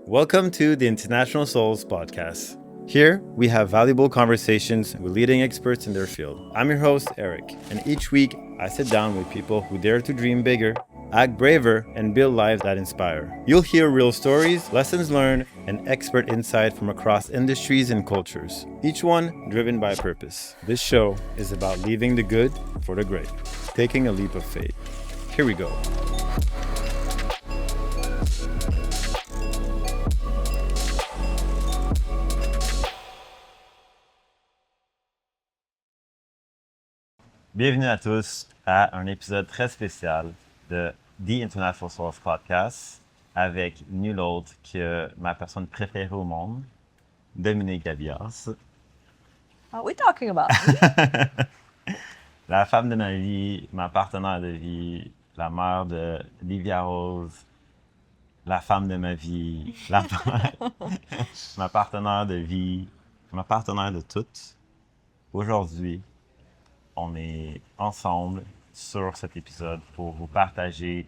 Welcome to the International Souls Podcast. Here, we have valuable conversations with leading experts in their field. I'm your host, Eric, and each week I sit down with people who dare to dream bigger, act braver, and build lives that inspire. You'll hear real stories, lessons learned, and expert insight from across industries and cultures, each one driven by purpose. This show is about leaving the good for the great, taking a leap of faith. Here we go. Bienvenue à tous à un épisode très spécial de The International Souls Podcast avec nul autre que ma personne préférée au monde, Dominique Gabias. What are we talking about? La femme de ma vie, ma partenaire de vie, la mère de Livia Rose, la femme de ma vie, ma partenaire de vie, ma partenaire de toutes. Aujourd'hui, on est ensemble sur cet épisode pour vous partager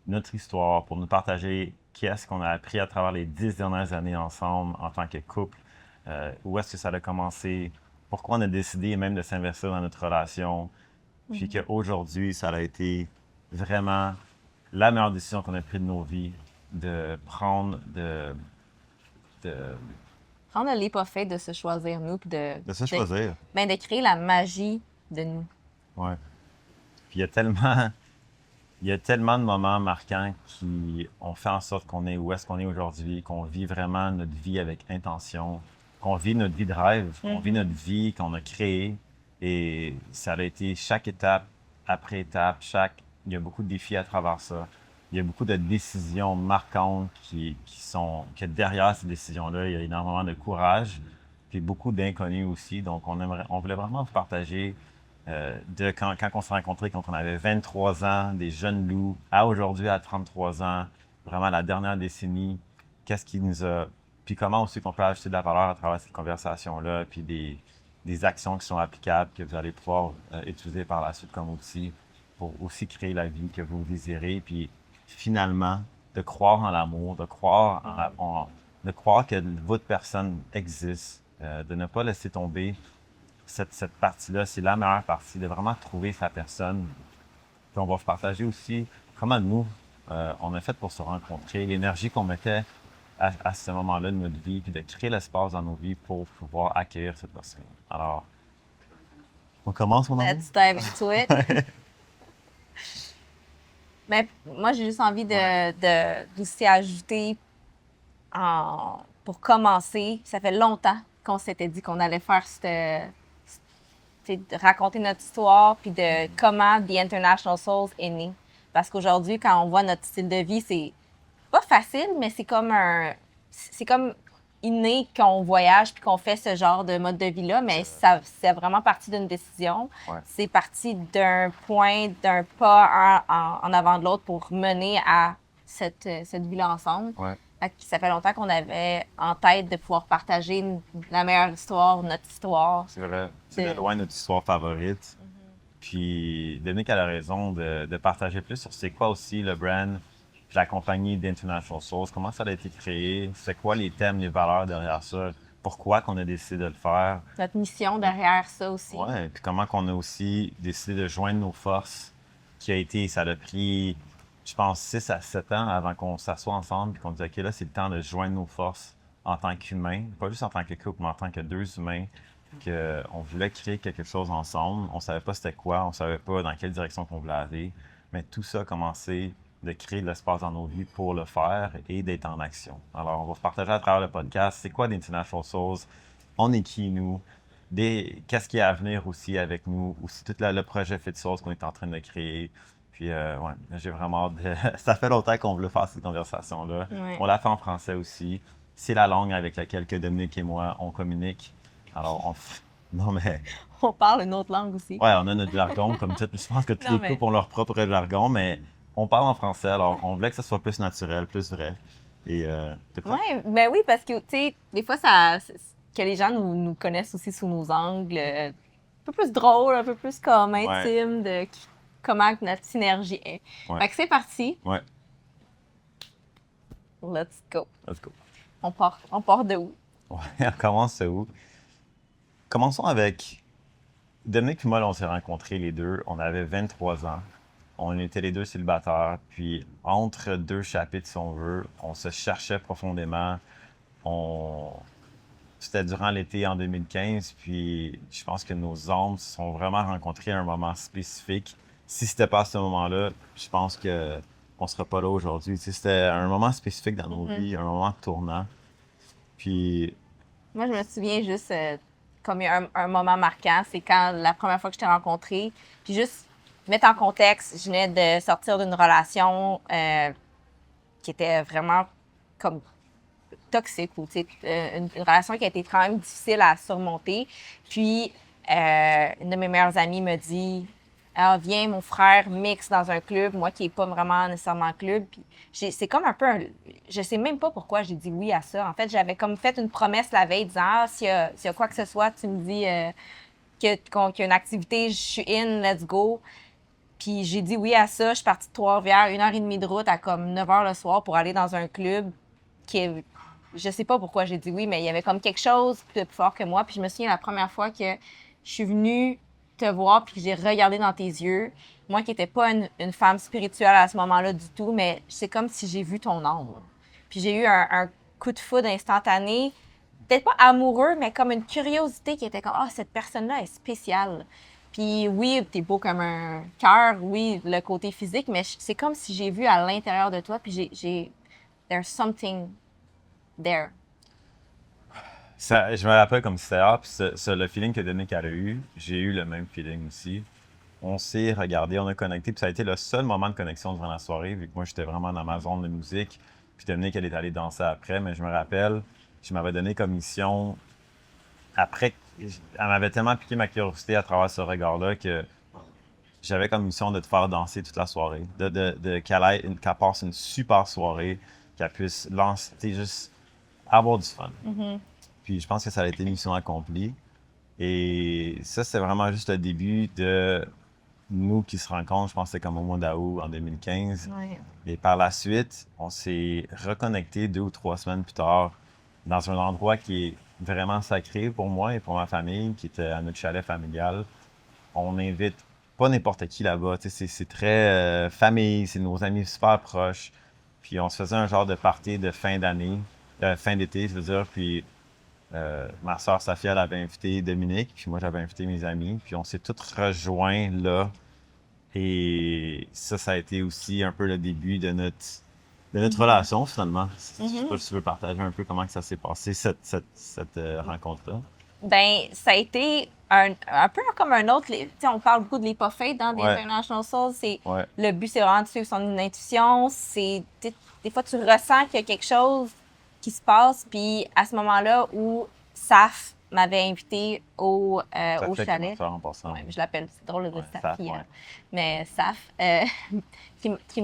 notre histoire, pour nous partager qu'est-ce qu'on a appris à travers les 10 dernières années ensemble en tant que couple, où est-ce que ça a commencé, pourquoi on a décidé même de s'investir dans notre relation, puis qu'aujourd'hui, ça a été vraiment la meilleure décision qu'on a prise de nos vies, de prendre, Prendre le leap of faith de se choisir nous, puis de se choisir. De créer la magie de nous. Ouais. Puis il y a tellement de moments marquants qui ont fait en sorte qu'on est où est-ce qu'on est aujourd'hui, qu'on vit vraiment notre vie avec intention, qu'on vit notre vie de rêve, qu'on vit notre vie qu'on a créée. Et ça a été chaque étape après étape, il y a beaucoup de défis à travers ça. Il y a beaucoup de décisions marquantes que derrière ces décisions-là, il y a énormément de courage, puis beaucoup d'inconnus aussi. Donc, on voulait vraiment vous partager de quand on s'est rencontrés, quand on avait 23 ans, des jeunes loups, à aujourd'hui à 33 ans, vraiment la dernière décennie, qu'est-ce qui nous a... Puis comment aussi qu'on peut ajouter de la valeur à travers cette conversation-là, puis des actions qui sont applicables, que vous allez pouvoir utiliser par la suite comme outil pour aussi créer la vie que vous désirez, puis finalement, de croire en l'amour, de croire de croire que votre personne existe, de ne pas laisser tomber cette partie-là, c'est la meilleure partie, de vraiment trouver sa personne. Puis on va vous partager aussi comment nous, on a fait pour se rencontrer, l'énergie qu'on mettait à ce moment-là de notre vie, puis de créer l'espace dans nos vies pour pouvoir accueillir cette personne. Alors, on commence, mon amour? Let's dive into it. Mais moi, j'ai juste envie d'aussi ajouter, pour commencer, ça fait longtemps qu'on s'était dit qu'on allait faire de raconter notre histoire, puis de comment The International Souls est né. Parce qu'aujourd'hui, quand on voit notre style de vie, c'est pas facile, mais c'est comme inné qu'on voyage puis qu'on fait ce genre de mode de vie-là, mais c'est vraiment parti d'une décision. Ouais. C'est parti d'un pas en avant de l'autre pour mener à cette vie-là ensemble. Ouais. Ça fait longtemps qu'on avait en tête de pouvoir partager la meilleure histoire, notre histoire. C'est vrai. C'est de loin notre histoire favorite. Puis Dominique a la raison de partager plus sur c'est quoi aussi le brand, puis la compagnie d'International Souls, comment ça a été créé, c'est quoi les thèmes, les valeurs derrière ça, pourquoi qu'on a décidé de le faire. Notre mission derrière ça aussi. Ouais, puis comment qu'on a aussi décidé de joindre nos forces, ça a pris, je pense, 6 à 7 ans avant qu'on s'assoie ensemble et qu'on dise, OK, là, c'est le temps de joindre nos forces en tant qu'humains, pas juste en tant que couple, mais en tant que deux humains, qu'on voulait créer quelque chose ensemble. On savait pas c'était quoi, on savait pas dans quelle direction qu'on voulait aller, mais tout ça a commencé de créer de l'espace dans nos vies pour le faire et d'être en action. Alors, on va se partager à travers le podcast, c'est quoi l'International Souls, on est qui, nous, qu'est-ce qui est à venir aussi avec nous, aussi tout le projet Fit Souls qu'on est en train de créer. Puis, ouais, j'ai vraiment hâte ça fait longtemps qu'on voulait faire cette conversation-là. Ouais. On l'a fait en français aussi. C'est la langue avec laquelle que Dominique et moi, on communique. Alors, non, mais... On parle une autre langue aussi. Ouais, on a notre jargon, comme tout. Je pense que tous les couples ont leur propre jargon, mais on parle en français. Alors, on voulait que ça soit plus naturel, plus vrai. Et, oui, ben oui, parce que, tu sais, des fois, que les gens nous connaissent aussi sous nos angles, un peu plus drôle, un peu plus comme intime, de comment notre synergie est. Ouais. Fait que c'est parti. Ouais. Let's go. Let's go. On part de où? Ouais, on commence où? Commençons avec Dominique et moi, là, on s'est rencontrés les deux. On avait 23 ans. On était les deux célibataires. Puis, entre deux chapitres, si on veut, on se cherchait profondément. On... C'était durant l'été en 2015. Puis, je pense que nos âmes se sont vraiment rencontrées à un moment spécifique. Si c'était pas à ce moment-là, je pense que on serait pas là aujourd'hui. Tu sais, c'était un moment spécifique dans nos vies, un moment tournant. Puis, Moi, je me souviens juste comme un moment marquant, c'est quand la première fois que je t'ai rencontré. Puis juste mettre en contexte, je venais de sortir d'une relation qui était vraiment comme toxique ou une relation qui a été quand même difficile à surmonter. Puis, une de mes meilleures amies me dit ah, viens, mon frère mixe dans un club, moi qui n'ai pas vraiment nécessairement club. Puis, c'est comme un peu je sais même pas pourquoi j'ai dit oui à ça. En fait, j'avais comme fait une promesse la veille disant ah, s'il y a quoi que ce soit, tu me dis qu'il y a une activité, je suis in, let's go. Puis j'ai dit oui à ça. Je suis partie de Trois-Rivières, 1h30 de route à comme 9h le soir pour aller dans un club qui est... Je sais pas pourquoi j'ai dit oui, mais il y avait comme quelque chose de plus fort que moi. Puis je me souviens la première fois que je suis venue te voir puis que j'ai regardé dans tes yeux. Moi qui n'étais pas une femme spirituelle à ce moment-là du tout, mais c'est comme si j'ai vu ton âme. Puis j'ai eu un coup de foudre instantané. Peut-être pas amoureux, mais comme une curiosité qui était comme ah, cette personne-là est spéciale. Puis oui, t'es beau comme un cœur, oui, le côté physique, mais c'est comme si j'ai vu à l'intérieur de toi, puis there's something there. ça, je me rappelle comme si c'était là, puis le feeling que Dominique a eu, j'ai eu le même feeling aussi. On s'est regardé, on a connecté, puis ça a été le seul moment de connexion durant la soirée, vu que moi, j'étais vraiment dans ma zone de musique, puis Dominique, elle est allée danser après, mais je me rappelle, je m'avais donné comme mission, après, elle m'avait tellement piqué ma curiosité à travers ce regard-là que j'avais comme mission de te faire danser toute la soirée, qu'elle passe une super soirée, qu'elle puisse lancer, juste avoir du fun. Puis je pense que ça a été mission accomplie. Et ça, c'est vraiment juste le début de nous qui se rencontrent. Je pense que c'était comme au mois d'août en 2015. Ouais. Et par la suite, on s'est reconnecté 2 ou 3 semaines plus tard dans un endroit qui est vraiment sacré pour moi et pour ma famille, qui était à notre chalet familial. On invite pas n'importe qui là-bas. Tu sais, c'est très famille, c'est nos amis super proches. Puis on se faisait un genre de party de fin d'année, fin d'été, je veux dire. Puis ma soeur Safia, elle avait invité Dominique, puis moi j'avais invité mes amis, puis on s'est tous rejoints là. Et ça a été aussi un peu le début de notre relation finalement. Je sais pas si tu veux partager un peu comment que ça s'est passé, cette rencontre-là. Ben, ça a été un peu comme un autre. Tu sais, on parle beaucoup de leap of faith dans des Ouais. International Souls. Ouais. Le but, c'est vraiment de suivre son intuition. Des fois, tu ressens qu'il y a quelque chose qui se passe. Puis à ce moment-là où Saf m'avait invité au chalet. En passant. Ouais, je l'appelle, c'est drôle de dire Ouais, Safi, Saf, ouais. mais Saf, qui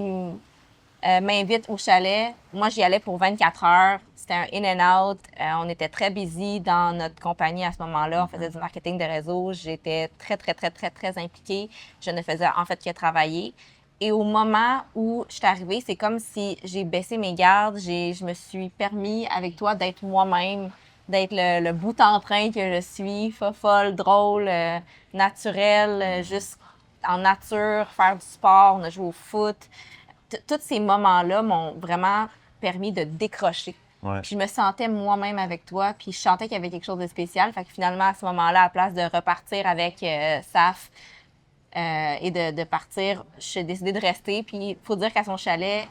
m'invite au chalet. Moi, j'y allais pour 24 heures. C'était un in and out. On était très busy dans notre compagnie à ce moment-là. On faisait du marketing de réseau. J'étais très, très, très, très, très impliquée. Je ne faisais en fait que travailler. Et au moment où je suis arrivée, c'est comme si j'ai baissé mes gardes. Je me suis permis avec toi d'être moi-même, d'être le bout en train que je suis, folle, drôle, naturelle, juste en nature, faire du sport. On a joué au foot. Tous ces moments-là m'ont vraiment permis de décrocher. Ouais. Puis je me sentais moi-même avec toi, puis je sentais qu'il y avait quelque chose de spécial. Fait que finalement, à ce moment-là, à la place de repartir avec Saf et de partir, j'ai décidé de rester. Puis il faut dire qu'à son chalet,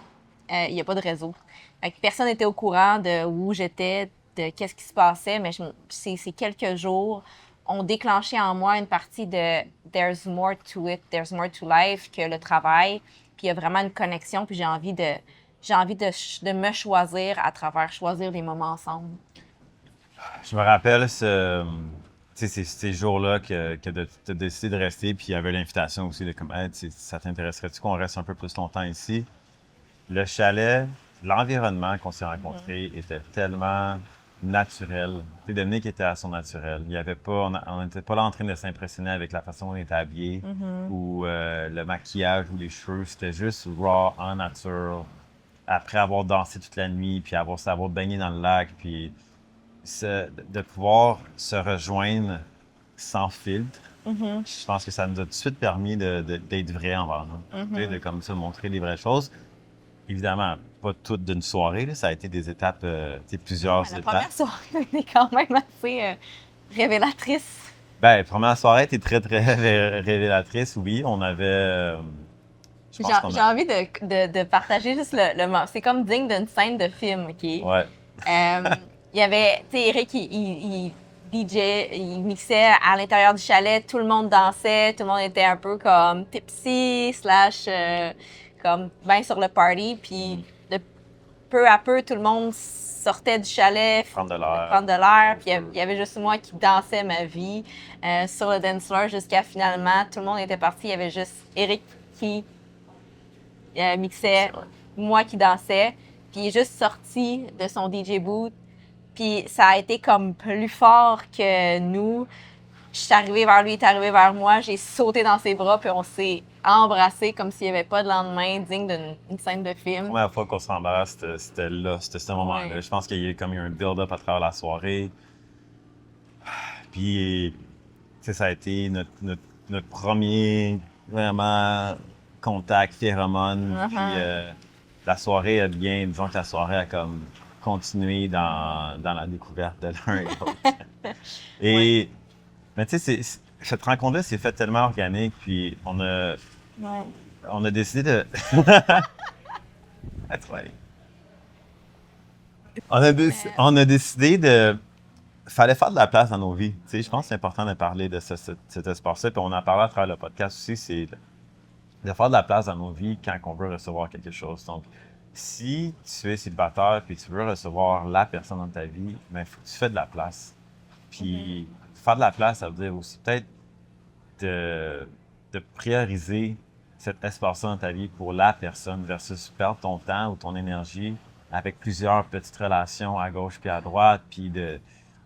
il n'y a pas de réseau. Fait que personne n'était au courant de où j'étais, de qu'est-ce qui se passait, mais ces quelques jours ont déclenché en moi une partie de there's more to it, there's more to life que le travail. Puis il y a vraiment une connexion, puis j'ai envie de me choisir à travers choisir des moments ensemble. Je me rappelle ces jours-là que tu as décidé de rester, puis il y avait l'invitation aussi de comme, hey, ça t'intéresserait-tu qu'on reste un peu plus longtemps ici? Le chalet, l'environnement qu'on s'est rencontrés était tellement naturel. Tu sais, Dominique était à son naturel. Il y avait pas, on n'était pas là en train de s'impressionner avec la façon dont on était habillé ou le maquillage ou les cheveux. C'était juste raw, en nature. après avoir dansé toute la nuit, puis s'avoir baigné dans le lac, puis de pouvoir se rejoindre sans filtre, je pense que ça nous a tout de suite permis d'être vrais envers nous. Tu sais, de comme ça montrer les vraies choses. Évidemment, pas toutes d'une soirée, là, ça a été des étapes, tu sais, plusieurs La étapes. première soirée était quand même assez révélatrice. Ben, la première soirée était très, très révélatrice, oui. On avait. Je pense qu'on J'ai a... envie de partager juste le moment. C'est comme digne d'une scène de film, OK? Ouais. Il y avait, tu sais, Eric, il DJ, il mixait à l'intérieur du chalet, tout le monde dansait, tout le monde était un peu comme tipsy, slash, comme bien sur le party. Puis de peu à peu, tout le monde sortait du chalet, Prendre de l'air. prendre de l'air. Puis il y avait juste moi qui dansais ma vie sur le dance floor jusqu'à finalement, tout le monde était parti. Il y avait juste Eric qui mixait, moi qui dansais. Puis il est juste sorti de son DJ booth. Puis ça a été comme plus fort que nous. Je suis arrivée vers lui, il est arrivé vers moi, j'ai sauté dans ses bras, puis on s'est embrassés comme s'il n'y avait pas de lendemain, digne d'une scène de film. La première fois qu'on s'embrasse, c'était là, c'était ce moment-là. Ouais. Je pense qu'il y a eu comme un build-up à travers la soirée. Puis, tu sais, ça a été notre premier vraiment contact, phéromone. Puis la soirée a bien, disons que la soirée a comme continué dans la découverte de l'un et l'autre. Et, mais tu sais, cette rencontre-là s'est faite tellement organique, puis on a décidé de... On a décidé de... Fallait faire de la place dans nos vies. Tu sais, je pense que c'est important de parler de cet espace-là. Puis on en parlait à travers le podcast aussi, c'est de faire de la place dans nos vies quand on veut recevoir quelque chose. Donc, si tu es célibataire et tu veux recevoir la personne dans ta vie, il faut que tu fasses de la place. Puis faire de la place, ça veut dire aussi peut-être de prioriser cet espace-là dans ta vie pour la personne versus perdre ton temps ou ton énergie avec plusieurs petites relations à gauche puis à droite, puis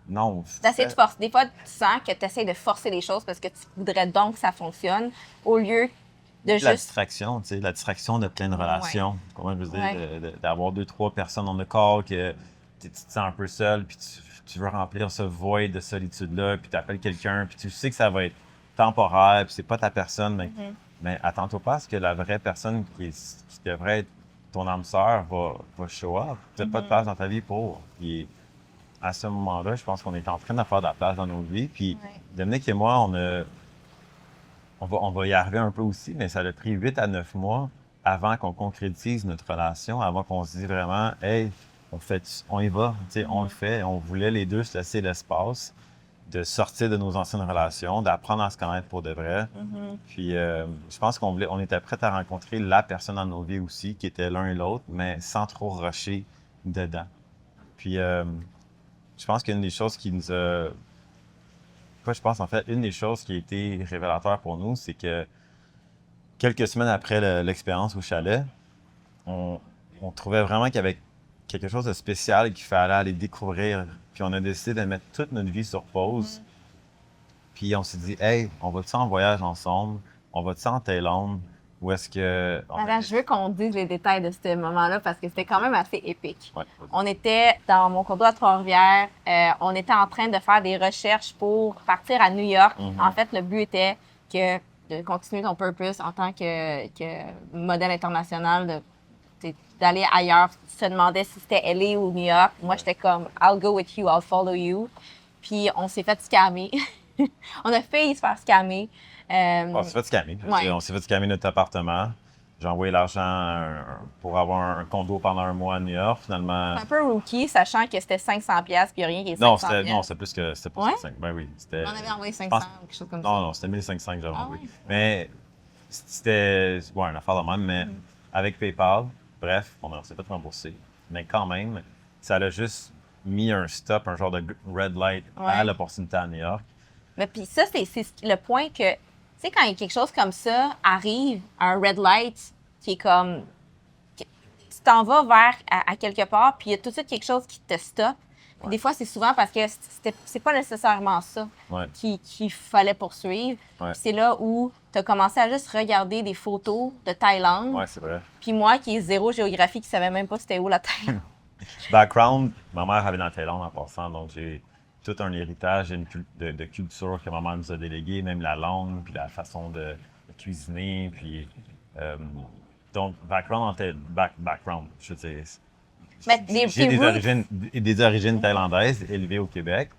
non. D'essayer de forcer. Des fois, tu sens que tu essaies de forcer les choses parce que tu voudrais donc que ça fonctionne, au lieu de La juste... distraction, tu sais, la distraction de plein de relations. Comment je veux dire, d'avoir 2-3 personnes dans le corps que tu te sens un peu seul, puis tu veux remplir ce void de solitude-là, puis tu appelles quelqu'un, puis tu sais que ça va être temporaire, puis c'est pas ta personne, mais attends-toi pas à ce que la vraie personne qui devrait être ton âme sœur va show up. Tu n'as pas de place dans ta vie pour. Puis à ce moment-là, je pense qu'on est en train de faire de la place dans nos vies. Puis Dominique et moi, on va y arriver un peu aussi, mais ça a pris 8 à 9 mois avant qu'on concrétise notre relation, avant qu'on se dise vraiment, hey, on y va, tu sais, on le fait. On voulait les deux se laisser l'espace de sortir de nos anciennes relations, d'apprendre à se connaître pour de vrai. Puis je pense on était prêts à rencontrer la personne dans nos vies aussi, qui était l'un et l'autre, mais sans trop rusher dedans. Puis je pense qu'une des choses qui nous a... je pense en fait, une des choses qui a été révélateur pour nous, c'est que quelques semaines après l'expérience au chalet, on trouvait vraiment qu'il y avait quelque chose de spécial qu'il fallait aller découvrir. Puis on a décidé de mettre toute notre vie sur pause. Puis on s'est dit, hey, on va-tu en voyage ensemble? On va-tu en Thaïlande? Ou est-ce que... Attends, je veux qu'on dise les détails de ce moment-là parce que c'était quand même assez épique. Ouais. On était dans mon condo à Trois-Rivières. On était en train de faire des recherches pour partir à New York. En fait, le but était de continuer ton purpose en tant que modèle international, d'aller ailleurs. Tu te demandais si c'était LA ou New York. Moi, j'étais comme, I'll go with you, I'll follow you. Puis on s'est fait scammer. On a failli se faire scammer. On s'est fait scammer. Ouais. On s'est fait scammer notre appartement. J'ai envoyé l'argent pour avoir un condo pendant un mois à New York. Finalement... C'est un peu rookie, sachant que c'était 500$, puis il n'y a rien qui est 500$. Non, c'était plus que 500. Ben oui. On avait envoyé 500 ou quelque chose comme ça. Non, c'était 1500 que j'avais envoyé. Ouais. Mais c'était une affaire de même, mais avec PayPal, bref, on s'est fait rembourser. Mais quand même, ça a juste mis un stop, un genre de red light à l'opportunité à New York. Mais puis ça, c'est le point que, tu sais, quand il y a quelque chose comme ça arrive, un red light qui est comme, tu t'en vas vers à quelque part, puis il y a tout de suite quelque chose qui te stoppe. Ouais. Des fois, c'est souvent parce que c'est pas nécessairement ça Ouais. qu'il fallait poursuivre. Ouais. Puis c'est là où tu as commencé à juste regarder des photos de Thaïlande. Ouais, c'est vrai. Puis moi, qui est zéro géographie, qui savais même pas c'était où la Thaïlande. Background, ma mère avait dans la Thaïlande en passant, donc j'ai tout un héritage de culture que ma mère nous a délégué, même la langue, puis la façon de cuisiner, puis donc background background, je veux dire, Mais j'ai tes roots. des origines thaïlandaises élevées au Québec,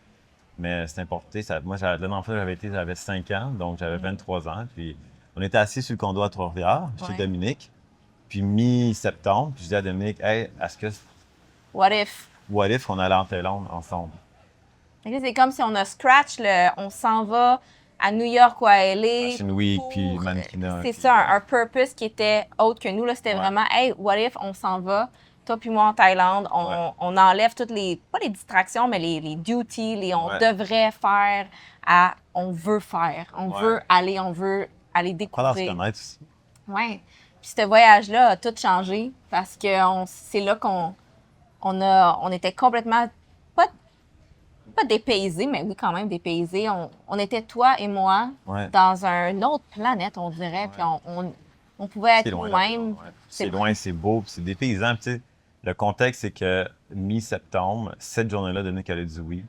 mais c'est important. Moi, la dernière fois que j'avais 5 ans, donc j'avais 23 ans, puis on était assis sur le condo à Trois-Rivières, chez Ouais. Dominique, puis mi-septembre, puis je dis à Dominique, hey, What if? what if on allait en Thaïlande ensemble? Fait que là, c'est comme si on a scratch on s'en va à New York ou à LA. Fashion Week, pour- puis mannequinat. C'est puis- ça, un purpose qui était autre que nous. Là, c'était Ouais. vraiment, hey, what if on s'en va, toi puis moi en Thaïlande, on enlève toutes pas les distractions, mais les duties, on Ouais. devrait faire à on veut faire, on Ouais. veut aller, on veut aller Apprendre à se découvrir. connaître aussi. Ouais. Puis ce voyage-là a tout changé parce que c'est là on était complètement pas dépaysés, mais oui, quand même dépaysés. On était toi et moi Ouais. dans une autre planète, on dirait. Puis on pouvait C'est être loin. nous-mêmes. Ouais. C'est loin, c'est beau, puis c'est dépaysant. Puis, tu sais, le contexte, c'est que mi-septembre, cette journée-là, Dominique elle a dit oui.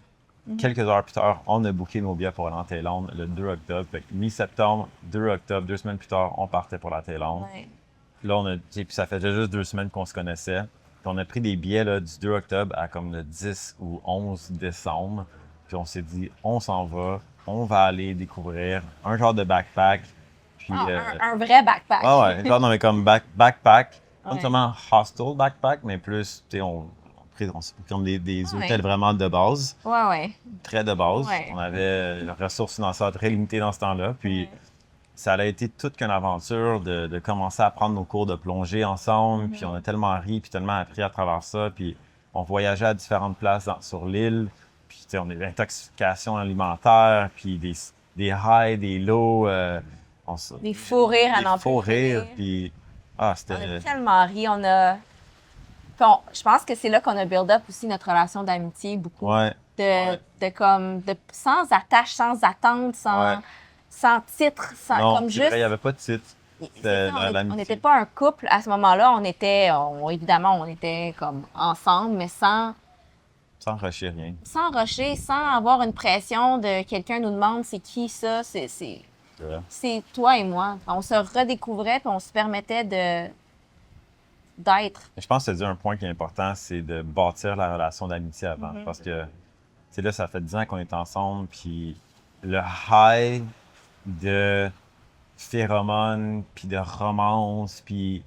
Quelques heures plus tard, on a booké nos billets pour aller en Thaïlande le 2 octobre. Fait que mi-septembre, 2 octobre, 2 semaines plus tard, on partait pour la Thaïlande. Ouais. Là, tu sais, puis ça faisait juste 2 semaines qu'on se connaissait. Puis on a pris des billets là, du 2 octobre à comme le 10 ou 11 décembre. Puis on s'est dit, on s'en va, on va aller découvrir un genre de backpack. Puis, Un vrai backpack. ah ouais, genre, non, mais comme backpack, pas Ouais. nécessairement hostel backpack, mais plus, tu sais, on s'est pris comme des Ouais. hôtels vraiment de base, Ouais. très de base. Ouais. On avait les ressources financières très limitées dans ce temps-là. Puis ça a été toute qu'une aventure de commencer à prendre nos cours de plongée ensemble. Puis on a tellement ri, puis tellement appris à travers ça. Puis on voyageait à différentes places sur l'île. Puis, tu sais, on avait intoxication alimentaire, puis des highs, des lows. Des fous rires à des n'en plus faux rires. finir. Puis, On a c'était. tellement ri. Je pense que c'est là qu'on a build up aussi notre relation d'amitié beaucoup. Ouais. Sans attache, sans attente, Ouais. sans titre, Non, comme c'est juste. vrai, il n'y avait pas de titre. C'est C'était ça, dans on l'amitié. n'était pas un couple à ce moment-là. Évidemment, on était comme ensemble, mais sans Sans rusher rien. rusher, sans avoir une pression de quelqu'un nous demande c'est qui ça, C'est vrai. c'est toi et moi. On se redécouvrait puis on se permettait d'être. Je pense que tu as dit un point qui est important, c'est de bâtir la relation d'amitié avant. Parce que, tu sais, là, ça fait 10 ans qu'on est ensemble, puis le high de phéromones, puis de romance, puis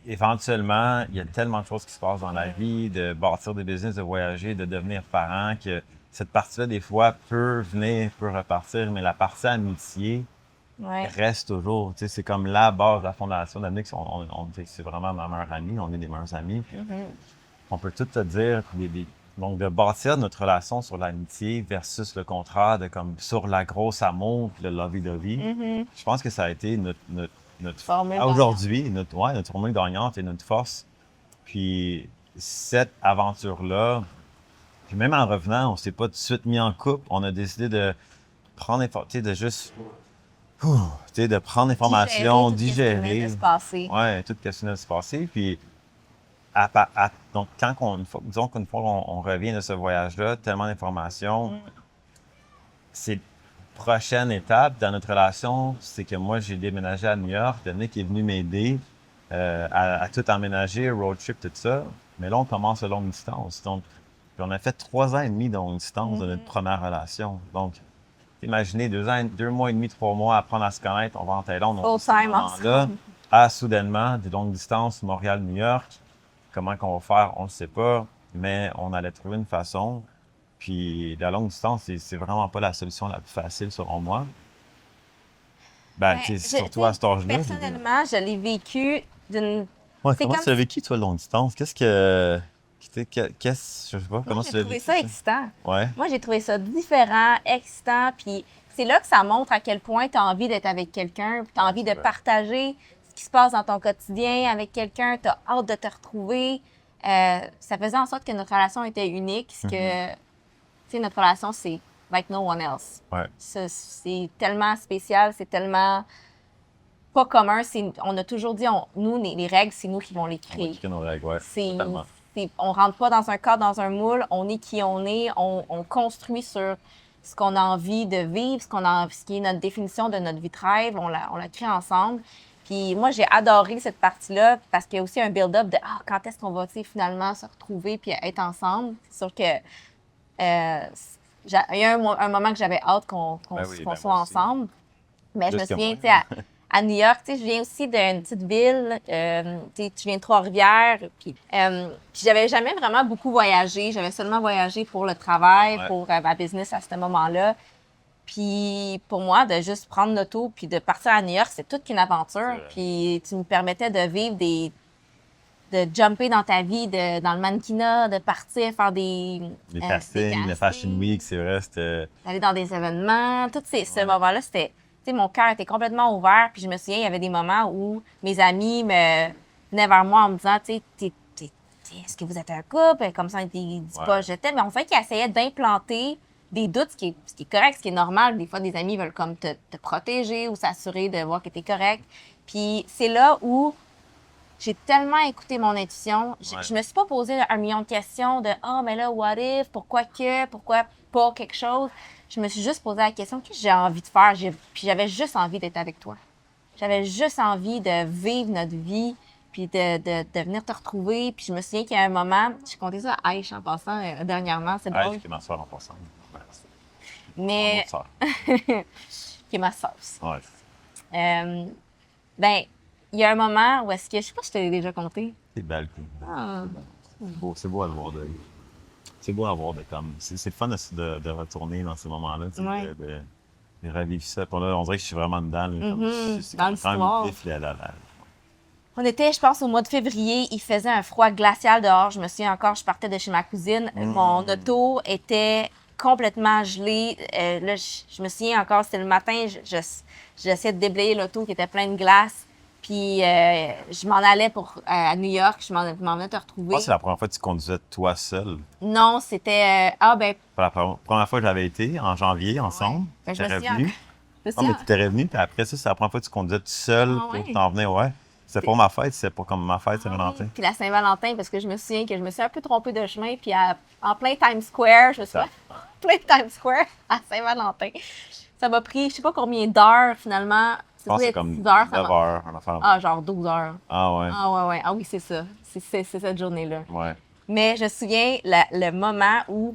éventuellement, il y a tellement de choses qui se passent dans la vie, de bâtir des business, de voyager, de devenir parent, que cette partie-là, des fois, peut venir, peut repartir, mais la partie amitié Ouais. reste toujours. Tu sais, c'est comme la base, la fondation d'Amix. C'est vraiment ma meilleure amie, on est des meilleurs amis. On peut tout te dire, donc de bâtir notre relation sur l'amitié versus le contraire de comme sur la grosse amour puis le lovey-dovey. Je pense que ça a été notre Formule aujourd'hui, notre formule gagnante et notre force. Puis cette aventure-là, puis même en revenant, on s'est pas tout de suite mis en couple. On a décidé de prendre, tu sais, de juste, tu sais, de prendre l'information, digérer. Ouais, tout questionner de se passer. Puis, donc, disons qu'une fois on revient de ce voyage-là, tellement d'informations, c'est prochaine étape dans notre relation, c'est que moi, j'ai déménagé à New York. Dominique est venu m'aider à tout emménager, road trip, tout ça. Mais là, on commence à longue distance. Donc, puis on a fait 3 ans et demi de longue distance de notre première relation. Donc, imaginez 2 mois et demi, 3 mois à apprendre à se connaître. On va en Thaïlande. Full time là, à soudainement, des longues distances, Montréal-New York. Comment qu'on va faire, on ne sait pas. Mais on allait trouver une façon. Puis la longue distance, c'est vraiment pas la solution la plus facile, selon moi. Ben, tu sais, surtout à cet âge-là. Personnellement, je l'ai vécu d'une. Ouais, c'est comment comme tu l'as vécu, toi, longue distance? Je sais pas, comment Moi, tu j'ai l'as trouvé vécu? ça excitant. Ouais. Moi, j'ai trouvé ça différent, excitant, puis c'est là que ça montre à quel point tu as envie d'être avec quelqu'un, puis tu as envie de vrai. partager ce qui se passe dans ton quotidien avec quelqu'un, tu as hâte de te retrouver. ça faisait en sorte que notre relation était unique. Ce que, tu sais, notre relation, c'est like no one else. Ouais. C'est tellement spécial, c'est tellement pas commun. On a toujours dit, nous, les règles, c'est nous qui vont les On va créer. cliquer nos règles, ouais. Totalement. On rentre pas dans un cadre, dans un moule. On est qui on est. On construit sur ce qu'on a envie de vivre, ce qui est notre définition de notre vie de rêve. On la crée ensemble. Puis moi, j'ai adoré cette partie-là parce qu'il y a aussi un build-up de quand est-ce qu'on va finalement se retrouver puis être ensemble. C'est sûr que il y a un moment que j'avais hâte qu'on soit ensemble. Mais je me souviens, tu sais, à New York, tu sais, je viens aussi d'une petite ville, tu sais, tu viens de Trois-Rivières, puis j'avais jamais vraiment beaucoup voyagé. J'avais seulement voyagé pour le travail, pour ma business à ce moment-là. Puis pour moi, de juste prendre l'auto puis de partir à New York, c'est toute qu'une aventure. Puis tu me permettais de vivre de jumper dans ta vie, dans le mannequinat, de partir faire des castings, le Fashion Week, c'est vrai, c'était... D'aller dans des événements, tous ce moment-là, c'était... Tu sais, mon cœur était complètement ouvert. Puis je me souviens, il y avait des moments où mes amis venaient vers moi en me disant, tu sais, est-ce que vous êtes un couple? Comme ça, ils disent pas je t'aime. Mais on fait qu'ils essayaient d'implanter des doutes, ce qui est correct, ce qui est normal. Des fois, des amis veulent comme te protéger ou s'assurer de voir que tu es correct. Puis c'est là où j'ai tellement écouté mon intuition. Je me suis pas posé 1 million de questions de « Ah, mais là, what if? Pourquoi pas quelque chose? » Je me suis juste posé la question « Qu'est-ce que j'ai envie de faire? » Puis j'avais juste envie d'être avec toi. J'avais juste envie de vivre notre vie puis de venir te retrouver. Puis je me souviens qu'il y a un moment, j'ai compté ça à Aïcha en passant dernièrement, c'est drôle. Aïcha qui est ma soeur en passant. Mais... qui est ma sauce. Ouais. Ben, il y a un moment où est-ce que, je sais pas si je te l'ai déjà compté. C'est belle. Ah. C'est beau à le voir. C'est beau à voir. C'est le fun de retourner dans ces moments-là, de revivre ça. Puis là, on dirait que je suis vraiment dedans. Dans l'histoire. Là. On était, je pense, au mois de février. Il faisait un froid glacial dehors. Je me souviens encore, je partais de chez ma cousine. Mon auto était complètement gelée. Là, je me souviens encore, c'était le matin. J'essayais de déblayer l'auto qui était plein de glace. Puis je m'en allais à New York. Je m'en venais te retrouver. Je pense que c'est la première fois que tu conduisais toi seul. Non, c'était... La première fois que j'avais été, en janvier, ensemble. Ben, tu étais revenu. Non, mais tu étais revenu. Puis après ça, c'est la première fois que tu conduisais tout seul pour t'en venir. Ouais. C'était pour ma fête. C'était pas comme ma fête, Saint-Valentin. Puis la Saint-Valentin, parce que je me souviens que je me suis un peu trompée de chemin. Puis en plein Times Square, je me suis plein Times Square à Saint-Valentin. Ça m'a pris, je sais pas combien d'heures, finalement. Je pense que c'est comme 9 heures. Genre 12 heures. Ah ouais. Ouais. Ah oui, c'est ça. C'est cette journée-là. Ouais. Mais je me souviens le moment où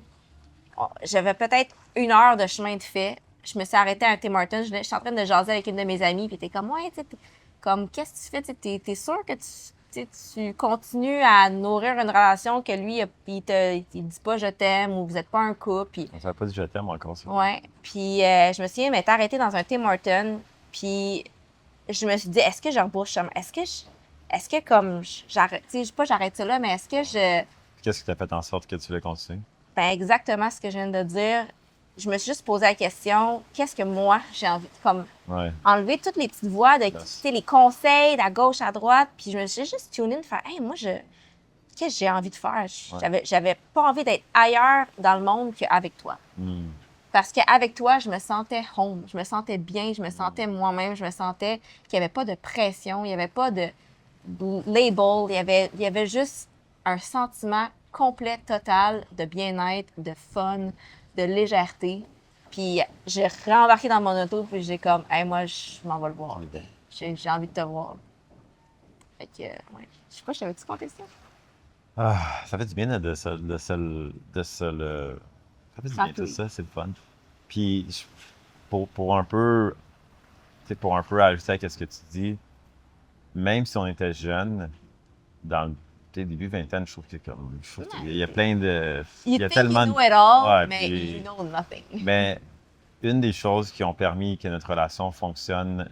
j'avais peut-être 1 heure de chemin de fait. Je me suis arrêtée à un Tim Hortons. Je suis en train de jaser avec une de mes amies. Puis t'es comme, ouais, tu sais, comme, qu'est-ce que tu fais? T'es sûr que tu continues à nourrir une relation que lui, il dit pas je t'aime ou vous n'êtes pas un couple. Puis... On savait pas dit je t'aime encore. Ça. Ouais. Puis je me souviens m'être arrêtée dans un Tim Hortons. Puis je me suis dit, est-ce que je rebouche? Est-ce que comme j'arrête, tu sais, pas j'arrête ça là, mais est-ce que je... Qu'est-ce qui t'a fait en sorte que tu voulais continuer? Ben exactement ce que je viens de dire. Je me suis juste posé la question, qu'est-ce que moi, j'ai envie de comme enlever toutes les petites voix, de quitter les conseils à gauche, à droite, puis je me suis juste tune in, de faire, hey, moi, qu'est-ce que j'ai envie de faire? J'avais pas envie d'être ailleurs dans le monde qu'avec toi. Parce qu'avec toi, je me sentais home, je me sentais bien, je me sentais moi-même, je me sentais qu'il n'y avait pas de pression, il n'y avait pas de label, il y avait juste un sentiment complet, total de bien-être, de fun, de légèreté. Puis j'ai rembarqué dans mon auto, puis j'ai comme, hey, moi, je m'en vais le voir. J'ai envie de te voir. Fait que, ouais. Je sais pas, je t'avais-tu compté ça? Ah, ça fait du bien de ça fait du bien tout ça, c'est le fun. Puis pour un peu ajouter à ce que tu dis, même si on était jeunes, dans le début vingtaine, je trouve qu'il y a plein de... Il y a tellement de... it all, ouais, mais you know nothing. Mais une des choses qui ont permis que notre relation fonctionne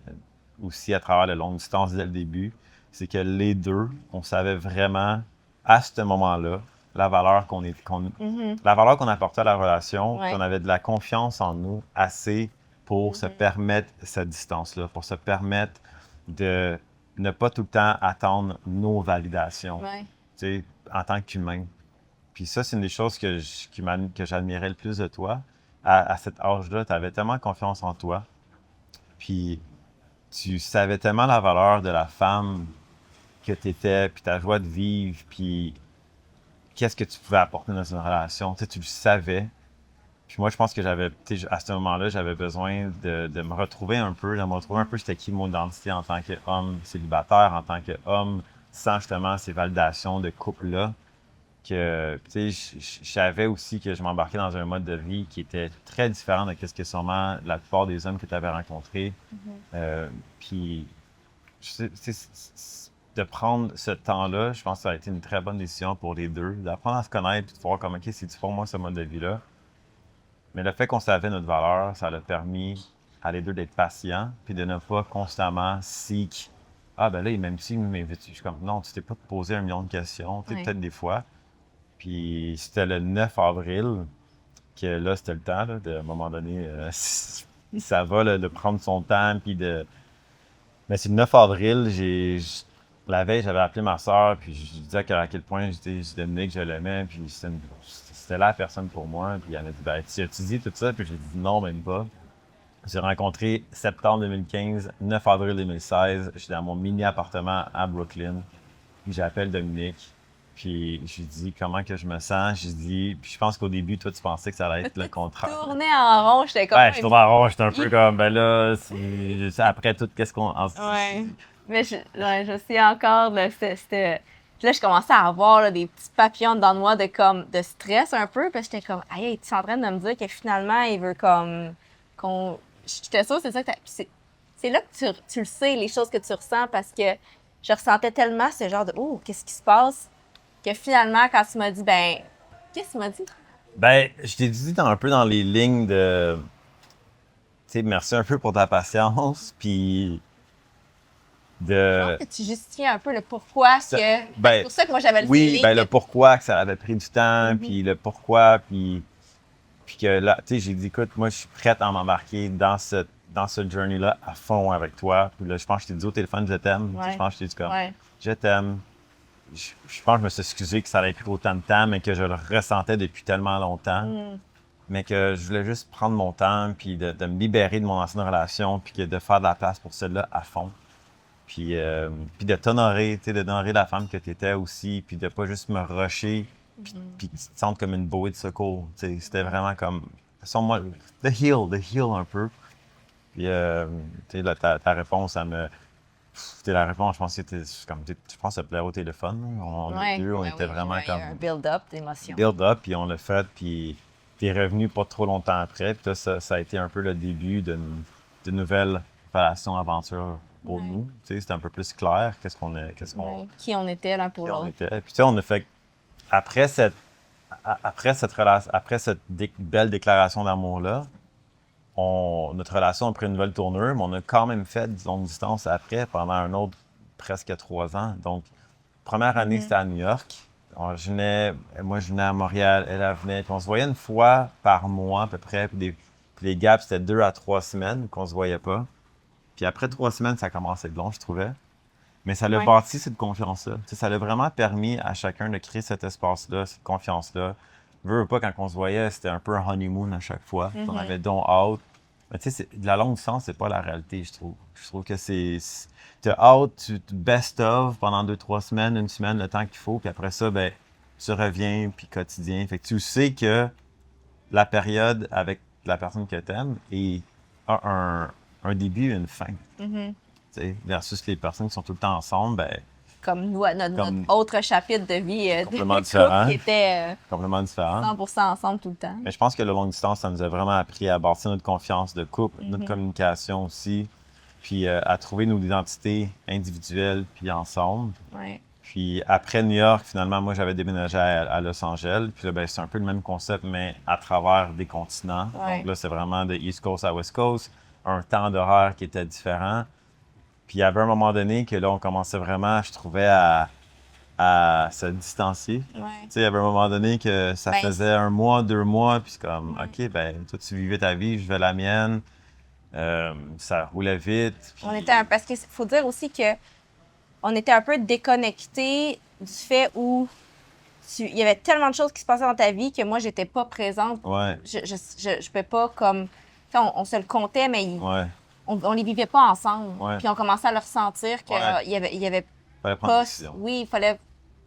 aussi à travers la longue distance dès le début, c'est que les deux, on savait vraiment, à ce moment-là, la valeur la valeur qu'on apportait à la relation, qu'on avait de la confiance en nous assez pour se permettre cette distance-là, pour se permettre de ne pas tout le temps attendre nos validations. Tu sais, en tant qu'humain. Puis ça, c'est une des choses que j'admirais le plus de toi. À cet âge-là, tu avais tellement confiance en toi. Puis tu savais tellement la valeur de la femme que tu étais, puis ta joie de vivre, puis qu'est-ce que tu pouvais apporter dans une relation. Tu sais, tu le savais. Puis moi, je pense que à ce moment-là, j'avais besoin de me retrouver un peu, de me retrouver un peu c'était qui mon identité en tant qu'homme célibataire, en tant qu'homme, sans justement ces validations de couple-là. Que, tu sais, je savais aussi que je m'embarquais dans un mode de vie qui était très différent de ce que sûrement la plupart des hommes que tu avais rencontrés. Puis, de prendre ce temps-là, je pense que ça a été une très bonne décision pour les deux, d'apprendre à se connaître et de voir comment, OK, c'est du pour moi ce mode de vie-là. Mais le fait qu'on savait notre valeur, ça a permis à les deux d'être patients puis de ne pas constamment seek. Ah, ben là, il m'aime-tu, il m'invite. Je suis comme, non, tu t'es pas posé 1 million de questions, tu sais, peut-être des fois. Puis c'était le 9 avril que là, c'était le temps, là, à un moment donné, ça va, là, de prendre son temps, puis de... Mais c'est le 9 avril, la veille, j'avais appelé ma soeur, puis je disais à quel point je disais que je l'aimais, puis c'était la personne pour moi. Puis elle m'a dit, ben, tu dit tout ça? Puis j'ai dit non, même pas. J'ai rencontré septembre 2015, 9 avril 2016. J'étais dans mon mini-appartement à Brooklyn. Puis j'appelle Dominique. Puis je lui dis comment que je me sens. Puis je pense qu'au début, toi, tu pensais que ça allait être le contraire. Tournais en rond, j'étais comme. Ouais, je tournais en rond, j'étais un peu comme, ben là, c'est après tout, qu'est-ce qu'on. Ouais. Mais je sais encore, là, puis là, je commençais à avoir là, des petits papillons dans moi de stress un peu, parce que j'étais comme, hey, tu es en train de me dire que finalement, il veut comme qu'on. J'étais sûre, c'est ça que c'est là que tu le sais, les choses que tu ressens, parce que je ressentais tellement ce genre de, oh, qu'est-ce qui se passe, que finalement, quand tu m'as dit, ben, qu'est-ce que tu m'as dit? Ben, je t'ai dit un peu dans les lignes de. Tu sais, merci un peu pour ta patience, puis. Je pense que tu justifiais un peu le pourquoi que. Ben, c'est pour ça que moi, j'avais le oui, feeling. ben le pourquoi que ça avait pris du temps, puis le pourquoi, puis que là, tu sais, j'ai dit, écoute, moi, je suis prête à m'embarquer dans ce journey-là à fond avec toi. Puis là, je pense que je t'ai dit au téléphone, je t'aime. Ouais. Je pense que je t'ai dit comme, Ouais. je t'aime. Je pense que je me suis excusé que ça allait pris autant de temps, mais que je le ressentais depuis tellement longtemps. Mais que je voulais juste prendre mon temps, puis de me libérer de mon ancienne relation, puis de faire de la place pour celle-là à fond. Puis de t'honorer, tu sais, d'honorer la femme que tu étais aussi, puis de pas juste me rusher, puis que tu te sentes comme une bouée de secours. Tu sais, c'était vraiment comme, moi, the heal un peu. Puis, tu sais, là, ta réponse, c'était la réponse, je pense que c'était comme, je pense que ça plaît au téléphone. Les deux, on était vraiment comme. Un build-up d'émotions. Build-up, puis on l'a fait, puis t'es revenu pas trop longtemps après. Puis là, ça a été un peu le début d'une nouvelle relation, aventure pour nous. Tu sais, c'était un peu plus clair Qui on était l'un pour l'autre. Puis tu sais, on a fait après cette relation, après cette belle déclaration d'amour-là, notre relation a pris une nouvelle tournure, mais on a quand même fait de longue distance après pendant un autre presque 3 ans. Donc, première année, c'était à New York. Moi, je venais à Montréal, elle venait. Puis on se voyait une fois par mois à peu près. Puis les gaps, c'était 2 à 3 semaines qu'on se voyait pas. Puis après 3 semaines, ça commençait à être long, je trouvais. Mais ça l'a bâti cette confiance-là. Tu sais, ça l'a vraiment permis à chacun de créer cet espace-là, cette confiance-là. Veux ou pas, quand on se voyait, c'était un peu un honeymoon à chaque fois. On avait donc hâte. Mais tu sais, de la longue distance, c'est pas la réalité, je trouve. Je trouve que t'as hâte, tu best of pendant 2-3 semaines, une semaine, le temps qu'il faut. Puis après ça, ben, tu reviens, puis quotidien. Fait que tu sais que la période avec la personne que t'aimes a un début et une fin. Versus les personnes qui sont tout le temps ensemble, ben, comme nous, notre autre chapitre de vie complètement différent. Qui était complètement différent. 100% ensemble tout le temps. Mais je pense que la longue distance, ça nous a vraiment appris à bâtir notre confiance de couple, notre communication aussi, puis à trouver nos identités individuelles puis ensemble. Ouais. Puis après New York, finalement, moi, j'avais déménagé à Los Angeles. Puis là, ben, c'est un peu le même concept, mais à travers des continents. Ouais. Donc là, c'est vraiment de East Coast à West Coast, un temps d'horaire qui était différent. Puis il y avait un moment donné que là, on commençait vraiment, je trouvais, à se distancier. Ouais. Tu sais, il y avait un moment donné que ça faisait 1 mois, 2 mois, puis c'est comme, OK, ben toi, tu vivais ta vie, je vivais la mienne. Ça roulait vite. Puis... Parce qu'il faut dire aussi que on était un peu déconnectés du fait où il y avait tellement de choses qui se passaient dans ta vie que moi, j'étais pas présente. Ouais. Je peux pas comme... Tu sais, on se le comptait, mais Ouais. on les vivait pas ensemble. Ouais. Puis on commençait à le ressentir qu'il Ouais. y avait Fallait prendre pas... une décision. Oui, il fallait...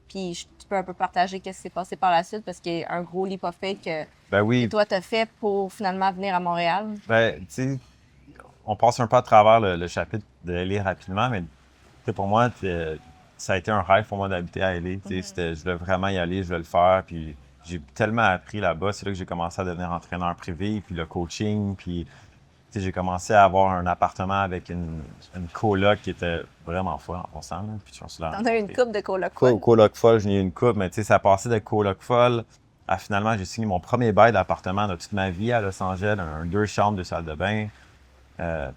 Puis tu peux un peu partager qu'est-ce qui s'est passé par la suite parce qu'il y a un gros leap of faith que Ben oui. toi, t'as fait pour finalement venir à Montréal. Ben, tu sais, on passe un peu à travers le chapitre de LA rapidement, mais tu sais, pour moi, ça a été un rêve pour moi d'habiter à LA. Tu sais, je voulais vraiment y aller, je voulais le faire, puis j'ai tellement appris là-bas. C'est là que j'ai commencé à devenir entraîneur privé, puis le coaching, puis tu sais, j'ai commencé à avoir un appartement avec une coloc qui était vraiment folle en passant, là, puis je suis là. T'en as eu une coupe de coloc. Coloc folle, j'en ai eu une coupe, mais tu sais, ça a passé de coloc folle à finalement, j'ai signé mon premier bail d'appartement de toute ma vie à Los Angeles, un 2 chambres, 2 salles de bain.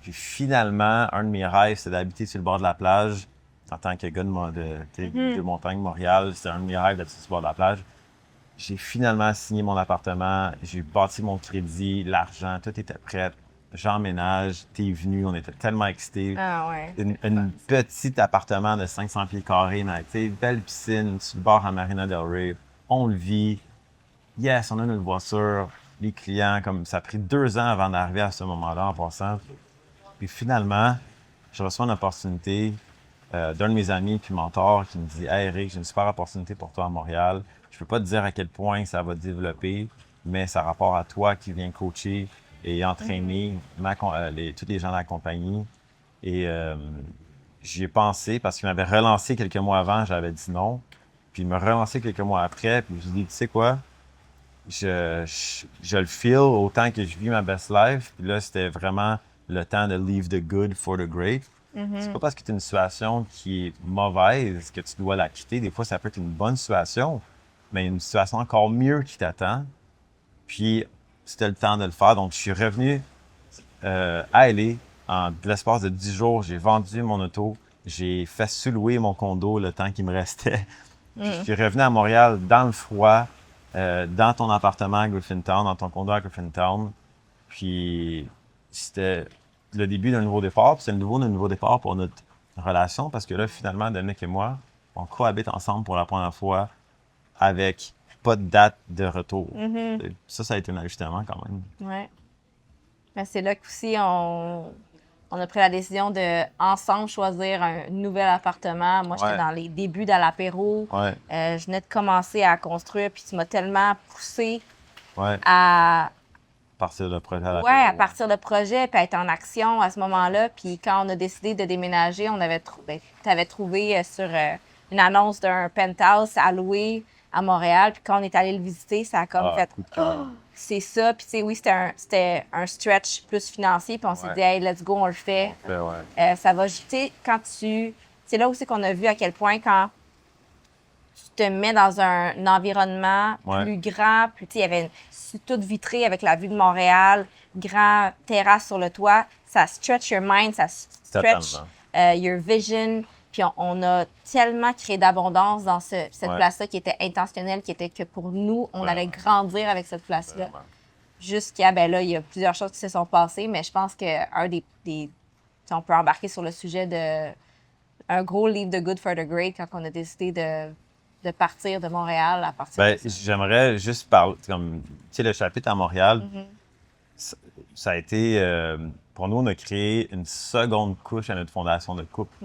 Puis finalement, un de mes rêves, c'était d'habiter sur le bord de la plage en tant que gars de montagne, Montréal. C'était un de mes rêves d'habiter sur le bord de la plage. J'ai finalement signé mon appartement, j'ai bâti mon crédit, l'argent, tout était prêt. J'emménage, t'es venu, on était tellement excités. Ah ouais. Un petit appartement de 500 pieds carrés, mais tu sais, belle piscine, sur le bord à Marina del Rey. On le vit. Yes, on a notre voiture. Les clients, comme ça a pris 2 ans avant d'arriver à ce moment-là en passant. Puis finalement, je reçois une opportunité d'un de mes amis puis mentor qui me dit « Hey Eric, j'ai une super opportunité pour toi à Montréal. Je peux pas te dire à quel point ça va développer, mais ça a rapport à toi qui viens coacher et entraîner tous les gens de la compagnie. » Et j'y ai pensé parce qu'il m'avait relancé quelques mois avant, j'avais dit non. Puis il m'a relancé quelques mois après, puis je lui ai dit « Tu sais quoi? Je le feel autant que je vis ma best life. » Puis là, c'était vraiment le temps de leave the good for the great. C'est pas parce que tu as une situation qui est mauvaise que tu dois la quitter. Des fois, ça peut être une bonne situation, mais une situation encore mieux qui t'attend. Puis, c'était le temps de le faire. Donc, je suis revenu à LA en l'espace de 10 jours. J'ai vendu mon auto. J'ai fait sous-louer mon condo le temps qu'il me restait. Puis, je suis revenu à Montréal dans le froid, dans ton appartement à Griffintown, dans ton condo à Griffintown. Puis, c'était le début d'un nouveau départ. Puis, c'est le nouveau départ pour notre relation parce que là, finalement, Dominique et moi, on cohabite ensemble pour la première fois avec pas de date de retour. Ça a été un ajustement quand même. Ouais. Mais c'est là qu'aussi on a pris la décision de ensemble choisir un nouvel appartement. Moi, j'étais dans les débuts de l'apéro. Je venais de commencer à construire, puis tu m'as tellement poussé à partir de projet à à partir de projet, puis à être en action à ce moment-là. Puis quand on a décidé de déménager, tu avais trouvé sur une annonce d'un penthouse à louer à Montréal. Puis quand on est allé le visiter, ça a comme fait c'est ça. Puis tu sais, oui, c'était un stretch plus financier. Puis on s'est dit, hey, let's go, on le fait. Ça va, tu sais, c'est là aussi qu'on a vu à quel point quand tu te mets dans un environnement plus grand, puis tu sais, il y avait tout vitré avec la vue de Montréal, grand terrasse sur le toit, ça stretch your mind, ça stretch your vision. Puis on a tellement créé d'abondance dans cette place-là qui était intentionnelle, qui était que pour nous, on allait grandir avec cette place-là. Jusqu'à, ben là, il y a plusieurs choses qui se sont passées, mais je pense qu'un on peut embarquer sur le sujet de un gros leave the good for the great quand on a décidé de partir de Montréal à partir de ça. J'aimerais juste parler, comme, tu sais, le chapitre à Montréal, ça a été, pour nous, on a créé une seconde couche à notre fondation de couple.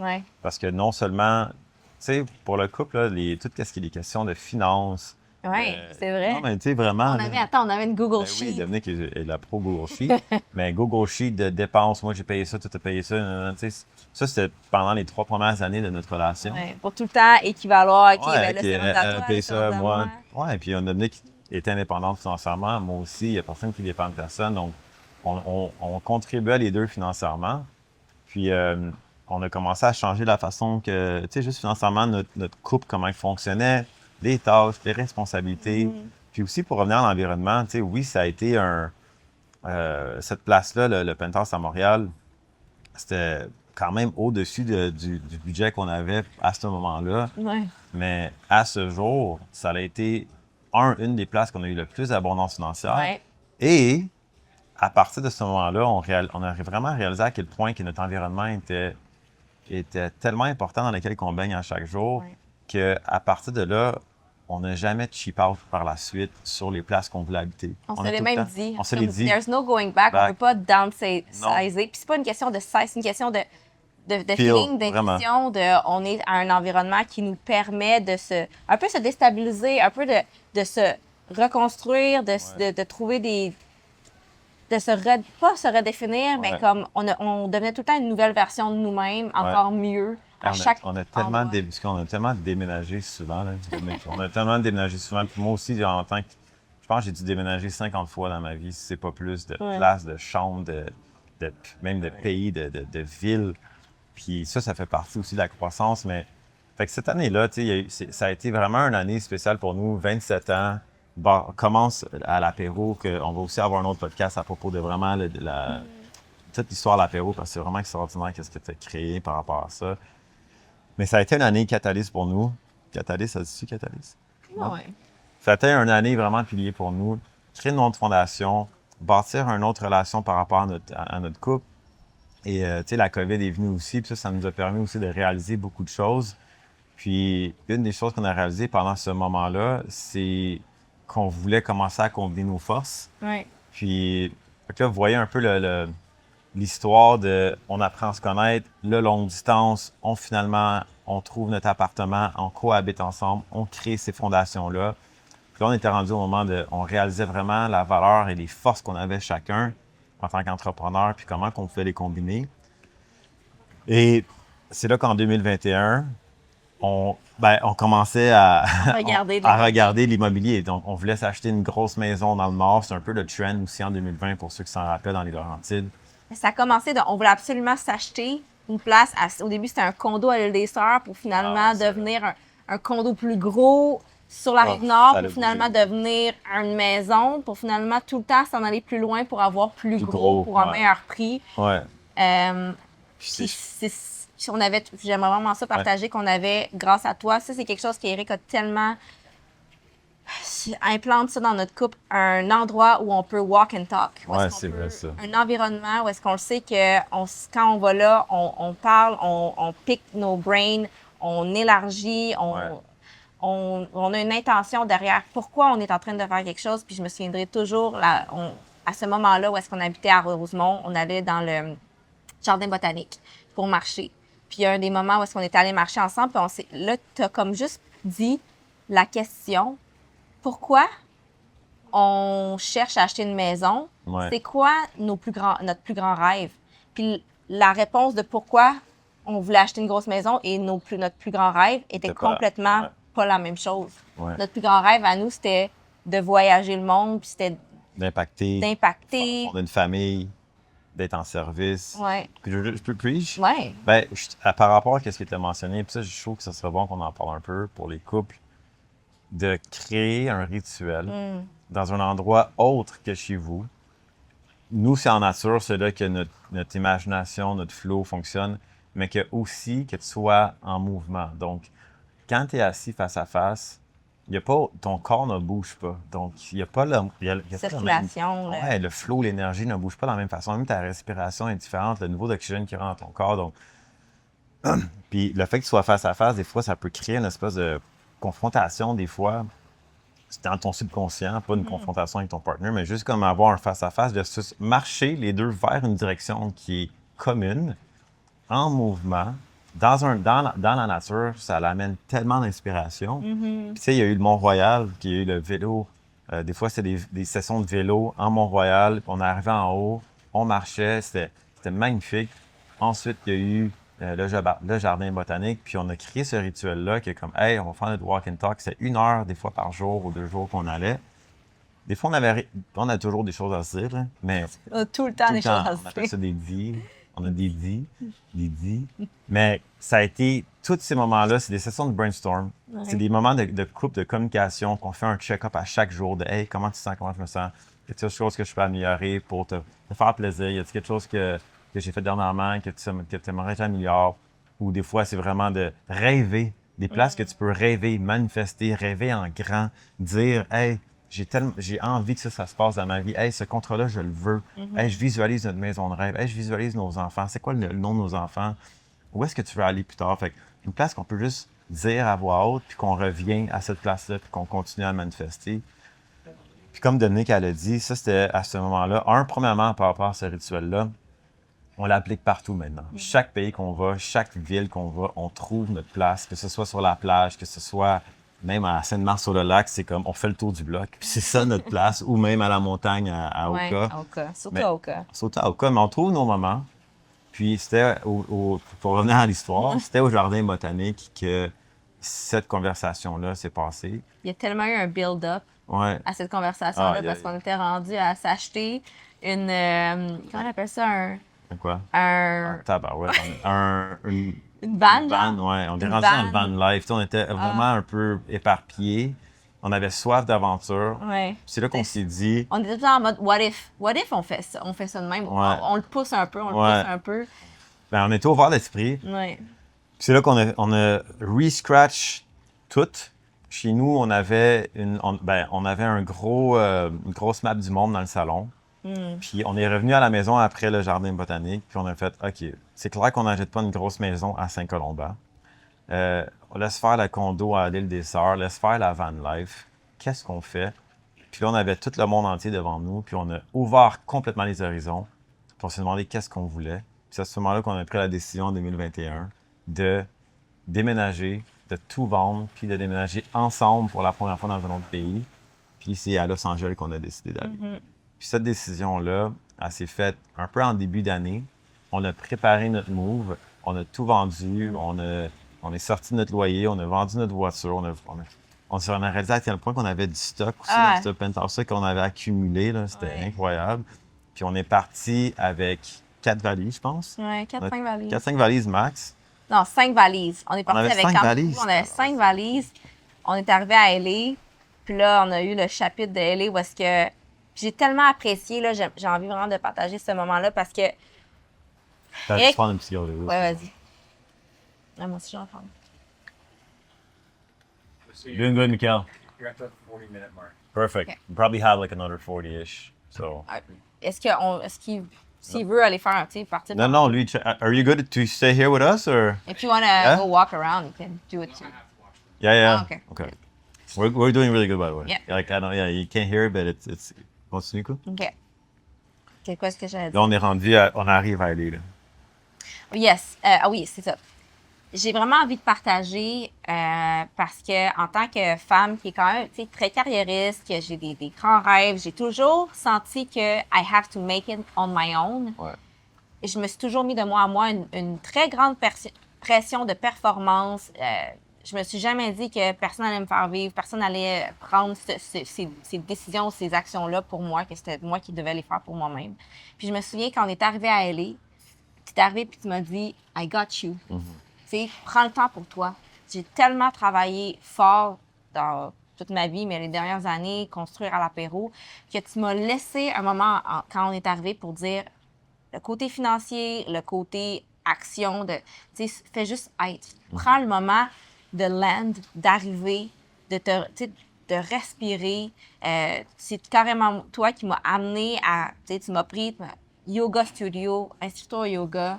Parce que non seulement, tu sais, pour le couple, là, tout ce qui est des questions de finances. Oui, c'est vrai. Non, mais tu sais, vraiment. On avait une Google Sheet. Oui, Dominique est la pro Google Sheet. Mais Google Sheet de dépenses, moi, j'ai payé ça, tu as payé ça. Tu sais, ça, c'était pendant les 3 premières années de notre relation. Pour tout le temps équivaloir. OK, paye ça, moi. Et puis Dominique est indépendante financièrement. Moi aussi, il n'y a personne qui dépend de personne. Donc, on contribuait les deux financièrement. Puis, on a commencé à changer la façon que, tu sais, juste financièrement, notre couple, comment il fonctionnait, les tâches, les responsabilités. Puis aussi, pour revenir à l'environnement, tu sais, oui, ça a été cette place-là, le Penthouse à Montréal, c'était quand même au-dessus du budget qu'on avait à ce moment-là. Mais à ce jour, ça a été une des places qu'on a eu le plus d'abondance financière. Et à partir de ce moment-là, on a vraiment réalisé à quel point que notre environnement était tellement important dans lequel on baigne à chaque jour qu'à partir de là, on n'a jamais cheap out par la suite sur les places qu'on voulait habiter. On se a l'est tout le même temps- dit. On se l'est dit. There's no going back. On ne peut pas downsizer. Non. Puis c'est pas une question de size, c'est une question de Feel, feeling, d'intuition, on est à un environnement qui nous permet de un peu se déstabiliser, un peu de se reconstruire, de trouver pas se redéfinir, mais comme on devenait tout le temps une nouvelle version de nous-mêmes, encore mieux. On a tellement déménagé souvent. Là, on a tellement déménagé souvent. Puis moi aussi, je pense que j'ai dû déménager 50 fois dans ma vie, si c'est pas plus, de places, de chambres, même de pays, de villes. Puis ça fait partie aussi de la croissance. Mais fait que cette année-là, ça a été vraiment une année spéciale pour nous. 27 ans, commence à l'apéro, on va aussi avoir un autre podcast à propos de vraiment toute l'histoire de l'apéro, parce que c'est vraiment extraordinaire ce que tu as créé par rapport à ça. Mais ça a été une année catalyse pour nous. Catalyse, ça dit-tu catalyse? Oui. Ça a été une année vraiment pilier pour nous. Créer une autre fondation, bâtir une autre relation par rapport à notre couple. Et la COVID est venue aussi, puis ça nous a permis aussi de réaliser beaucoup de choses. Puis une des choses qu'on a réalisées pendant ce moment-là, c'est qu'on voulait commencer à combiner nos forces. Oui. Puis là, vous voyez un peu l'histoire de on apprend à se connaître, le longue distance, on trouve notre appartement, on cohabite ensemble, on crée ces fondations-là. Puis là, on était rendu au moment on réalisait vraiment la valeur et les forces qu'on avait chacun en tant qu'entrepreneur, puis comment qu'on pouvait les combiner. Et c'est là qu'en 2021, on commençait à regarder l'immobilier. Donc, on voulait s'acheter une grosse maison dans le Nord. C'est un peu le trend aussi en 2020 pour ceux qui s'en rappellent dans les Laurentides. Ça a commencé on voulait absolument s'acheter une place. Au début, c'était un condo à l'île des Sœurs pour finalement devenir un condo plus gros sur la rive nord, pour finalement devenir une maison, pour finalement tout le temps s'en aller plus loin pour avoir plus gros pour un meilleur prix. Ouais. J'aimerais vraiment ça partager qu'on avait, grâce à toi, ça c'est quelque chose qu'Éric a tellement implante ça dans notre couple, un endroit où on peut walk and talk. Ouais, c'est vrai ça. Un environnement où est-ce qu'on le sait que quand on va là, on parle, on pique nos brains, on élargit, on a une intention derrière pourquoi on est en train de faire quelque chose. Puis je me souviendrai toujours, à ce moment-là où est-ce qu'on habitait à Rosemont, on allait dans le jardin botanique pour marcher. Puis il y a un des moments où est-ce qu'on était allés marcher ensemble, puis là, tu as comme juste dit la question, pourquoi on cherche à acheter une maison? Ouais. C'est quoi notre plus grand rêve? Puis la réponse de pourquoi on voulait acheter une grosse maison et notre plus grand rêve était complètement pas la même chose. Ouais. Notre plus grand rêve à nous, c'était de voyager le monde, puis c'était d'impacter, fonder une famille, d'être en service. Ouais. Je peux puis-je? Ouais. Ben, par rapport à ce que tu as mentionné, puis ça, je trouve que ce serait bon qu'on en parle un peu pour les couples, de créer un rituel dans un endroit autre que chez vous. Nous, c'est en nature, c'est là que notre imagination, notre flow fonctionne, mais que aussi que tu sois en mouvement. Donc, quand tu es assis face à face, ton corps ne bouge pas. Donc, il n'y a pas circulation. Le flow, l'énergie ne bouge pas de la même façon. Même ta respiration est différente, le niveau d'oxygène qui rentre dans ton corps. Donc, puis le fait que tu sois face à face, des fois, ça peut créer une espèce de confrontation, des fois. C'est dans ton subconscient, pas une confrontation avec ton partenaire, mais juste comme avoir un face-à-face, de marcher les deux vers une direction qui est commune, en mouvement, dans la nature, ça l'amène tellement d'inspiration. Puis tu sais, il y a eu le Mont-Royal, puis il y a eu le vélo. Des fois, c'était des sessions de vélo en Mont-Royal. On est arrivé en haut, on marchait, c'était magnifique. Ensuite, il y a eu le jardin botanique, puis on a créé ce rituel-là qui est comme, hey, on va faire notre walk and talk. C'est 1 heure, des fois par jour ou 2 jours qu'on allait. Des fois, on a toujours des choses à se dire, là, mais tout le temps des choses à se dire. On appelle ça des dits. On a des dits. Mais ça a été, tous ces moments-là, c'est des sessions de brainstorm. Ouais. C'est des moments de couple, de communication, qu'on fait un check-up à chaque jour de, hey, comment tu sens, comment je me sens? Y a-t-il quelque chose que je peux améliorer pour te faire plaisir? Y a-t-il quelque chose que j'ai fait dernièrement que tu aimerais que j'améliore? Ou des fois, c'est vraiment de rêver, des places que tu peux rêver, manifester, rêver en grand, dire, hey, j'ai envie que ça se passe dans ma vie. Hey, ce contrat-là, je le veux. Hey, je visualise notre maison de rêve. Hey, je visualise nos enfants. C'est quoi le nom de nos enfants? Où est-ce que tu veux aller plus tard? Fait une place qu'on peut juste dire à voix haute, puis qu'on revient à cette place-là, puis qu'on continue à manifester. Puis comme Dominique, elle a dit, ça, c'était à ce moment-là. Premièrement, par rapport à ce rituel-là, on l'applique partout maintenant. Chaque pays qu'on va, chaque ville qu'on va, on trouve notre place, que ce soit sur la plage, que ce soit même à Sainte-Marthe-sur-le-Lac, c'est comme on fait le tour du bloc, puis c'est ça notre place, ou même à la montagne à Ouais, Oka. à Oka. Surtout Mais- à Oka. Surtout à Oka, mais on trouve nos moments. Puis c'était, pour revenir à l'histoire, c'était au Jardin botanique que cette conversation-là s'est passée. Il y a tellement eu un build-up Ouais. à cette conversation-là Ah, parce qu'on était rendu à s'acheter une. Comment on appelle ça? Quoi? Un, Tabarouette. une van, Une genre? van, ouais. On est Une rendu dans le van. van life. Tu sais, on était vraiment un peu éparpillés. On avait soif d'aventure. Ouais. C'est là qu'on s'est dit, On était tout le temps en mode what if? What if on fait ça? On fait ça de même. Ouais. On le pousse un peu, on le Ouais. pousse un peu. ben, on était ouvert d'esprit. Ouais. C'est là on a re-scratch tout. Chez nous, on avait on avait une grosse map du monde dans le salon. Puis on est revenu à la maison après le jardin botanique, puis on a fait, OK, c'est clair qu'on n'achète pas une grosse maison à Saint-Colomban. On laisse faire la condo à l'île des Sœurs, laisse faire la van life. Qu'est-ce qu'on fait? Puis là, on avait tout le monde entier devant nous, puis on a ouvert complètement les horizons. Puis on s'est demandé qu'est-ce qu'on voulait. Puis c'est à ce moment-là qu'on a pris la décision en 2021 de déménager, de tout vendre, puis de déménager ensemble pour la première fois dans un autre pays. Puis c'est à Los Angeles qu'on a décidé d'aller. Puis cette décision-là, elle s'est faite un peu en début d'année. On a préparé notre move, on a tout vendu, on est sorti de notre loyer, on a vendu notre voiture, on s'en a réalisé à tel point qu'on avait du stock aussi dans ce penthouse qu'on avait accumulé, là, c'était incroyable. Puis on est parti avec 4 valises, je pense. Ouais, 4-5 valises. 4-5 valises max. Non, 5 valises. On est parti avait avec 5 quand valises. on avait 5 valises. On est arrivé à LA. Puis là, on a eu le chapitre de LA où est-ce que j'ai tellement apprécié, là, j'ai envie vraiment de partager ce moment-là parce que. T'as Eric- dû prendre un petit gars, là. Ouais, vas-y. Ouais, moi aussi, j'en prends. Doing good, Mikhail. You're at the 40-minute mark. Perfect. Okay. We probably have like another 40-ish. So. Est-ce qu'il s'il veut aller faire, tu sais, partir. Non, non, lui, are you good to stay here with us or? If you want to Yeah? go walk around, you can do it too. Yeah, yeah. Ah, okay. Okay. We're doing really good, by the way. Yeah. Like, I don't, yeah, you can't hear it, but it's continue, quoi. OK. C'est quoi ce que j'allais dire? Là, on est on arrive à aller, là. Yes. Ah oui, c'est ça. J'ai vraiment envie de partager parce que en tant que femme qui est quand même très carriériste, que j'ai des grands rêves, j'ai toujours senti que I have to make it on my own. Ouais. Et je me suis toujours mis de moi à moi une très grande pression de performance. Je me suis jamais dit que personne n'allait me faire vivre, personne n'allait prendre ces décisions, ces actions-là pour moi, que c'était moi qui devais les faire pour moi-même. Puis je me souviens quand on est arrivé à LA, tu es arrivé puis tu m'as dit « I got you ». Tu sais, prends le temps pour toi. J'ai tellement travaillé fort dans toute ma vie, mais les dernières années, construire à l'apéro, que tu m'as laissé un moment quand on est arrivé pour dire le côté financier, le côté action, tu sais, fais juste être. Prends le moment de land, d'arriver, de respirer. C'est carrément toi qui m'as amené à, tu m'as pris yoga studio, instructeur yoga.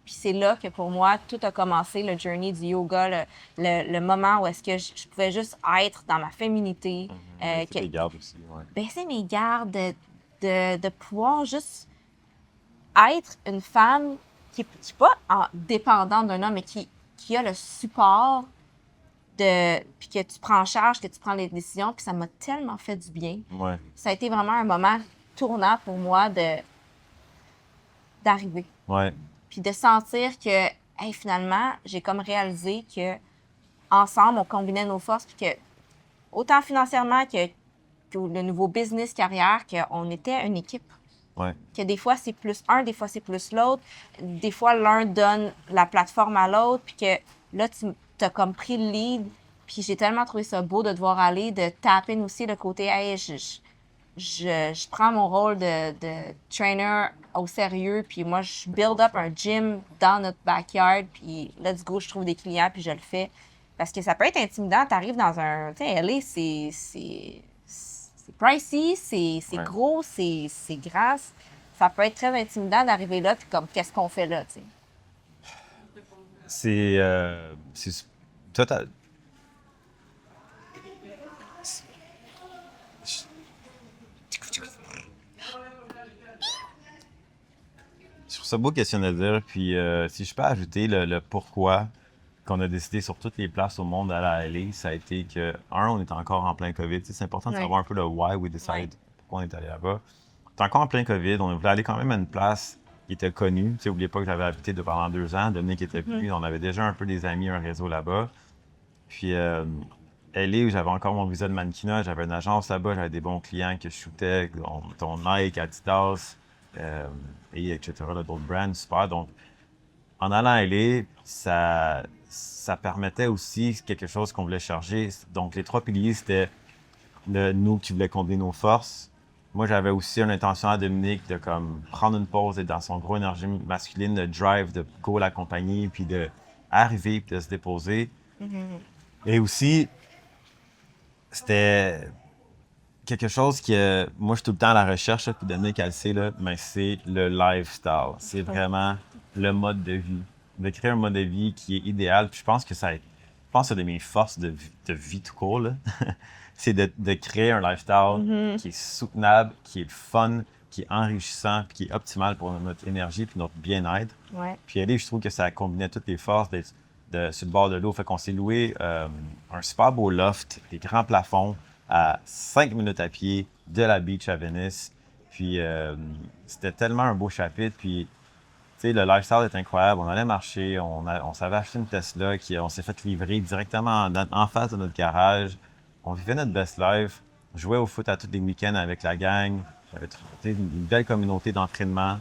Puis c'est là que pour moi, tout a commencé, le journey du yoga, le moment où est-ce que je pouvais juste être dans ma féminité. C'est des gardes aussi, ouais. Baisser mes gardes, de pouvoir juste être une femme qui n'est pas dépendante d'un homme, mais qui a le support puis que tu prends en charge, que tu prends les décisions, puis ça m'a tellement fait du bien. Ouais. Ça a été vraiment un moment tournant pour moi d'arriver. Ouais. Puis de sentir que, hey, finalement, j'ai comme réalisé que ensemble, on combinait nos forces, puis que autant financièrement que le nouveau business carrière, qu'on était une équipe. Ouais. Que des fois, c'est plus un, des fois, c'est plus l'autre. Des fois, l'un donne la plateforme à l'autre, puis que là, tu as comme pris le lead. Puis j'ai tellement trouvé ça beau de devoir aller, de taper aussi le côté, hey, je prends mon rôle de trainer au sérieux, puis moi, je build up un gym dans notre backyard, puis let's go, je trouve des clients, puis je le fais. Parce que ça peut être intimidant, t'arrives dans un... Tu sais, LA, c'est pricey, c'est Ouais. gros, c'est grand. Ça peut être très intimidant d'arriver là, puis comme, qu'est-ce qu'on fait là, tu sais? C'est Toi, je trouve ça beau question de dire, puis si je peux ajouter le pourquoi qu'on a décidé sur toutes les places au monde d'aller à LA, ça a été que, on est encore en plein COVID. Tu sais, c'est important de Ouais. savoir un peu le why we decide, Ouais. pourquoi on est allé là-bas. On est encore en plein COVID, on voulait aller quand même à une place qui était connue. Tu sais, n'oubliez pas que j'avais habité pendant 2 ans, Dominique était venu, on avait déjà un peu des amis, un réseau là-bas. Puis LA, où j'avais encore mon visa de mannequinat, j'avais une agence là-bas, j'avais des bons clients que je shootais, dont Nike, Adidas, et etc., là, d'autres brands, super. Donc, en allant à LA, ça permettait aussi quelque chose qu'on voulait charger. Donc, les 3 piliers, c'était nous qui voulait combiner nos forces. Moi, j'avais aussi une intention à Dominique de comme prendre une pause et dans son gros énergie masculine, de drive, de go l'accompagner, puis de arriver, puis de se déposer. Et aussi, c'était quelque chose que moi, je suis tout le temps à la recherche, là, puis Dominique, elle le sait, là, mais c'est le lifestyle. C'est vraiment le mode de vie. De créer un mode de vie qui est idéal. Puis je pense que c'est de mes forces de vie tout court, là. C'est de créer un lifestyle qui est soutenable, qui est fun, qui est enrichissant, puis qui est optimal pour notre énergie puis notre bien-être. Ouais. Puis aller, je trouve que ça combinait toutes les forces d'être sur le bord de l'eau. Fait qu'on s'est loué un super beau loft, des grands plafonds, à 5 minutes à pied de la beach à Venice. Puis c'était tellement un beau chapitre. Puis, tu sais, le lifestyle est incroyable. On allait marcher, on s'avait acheté une Tesla, on s'est fait livrer directement en face de notre garage. On vivait notre best life. On jouait au foot à tous les week-ends avec la gang. J'avais une belle communauté d'entraînement.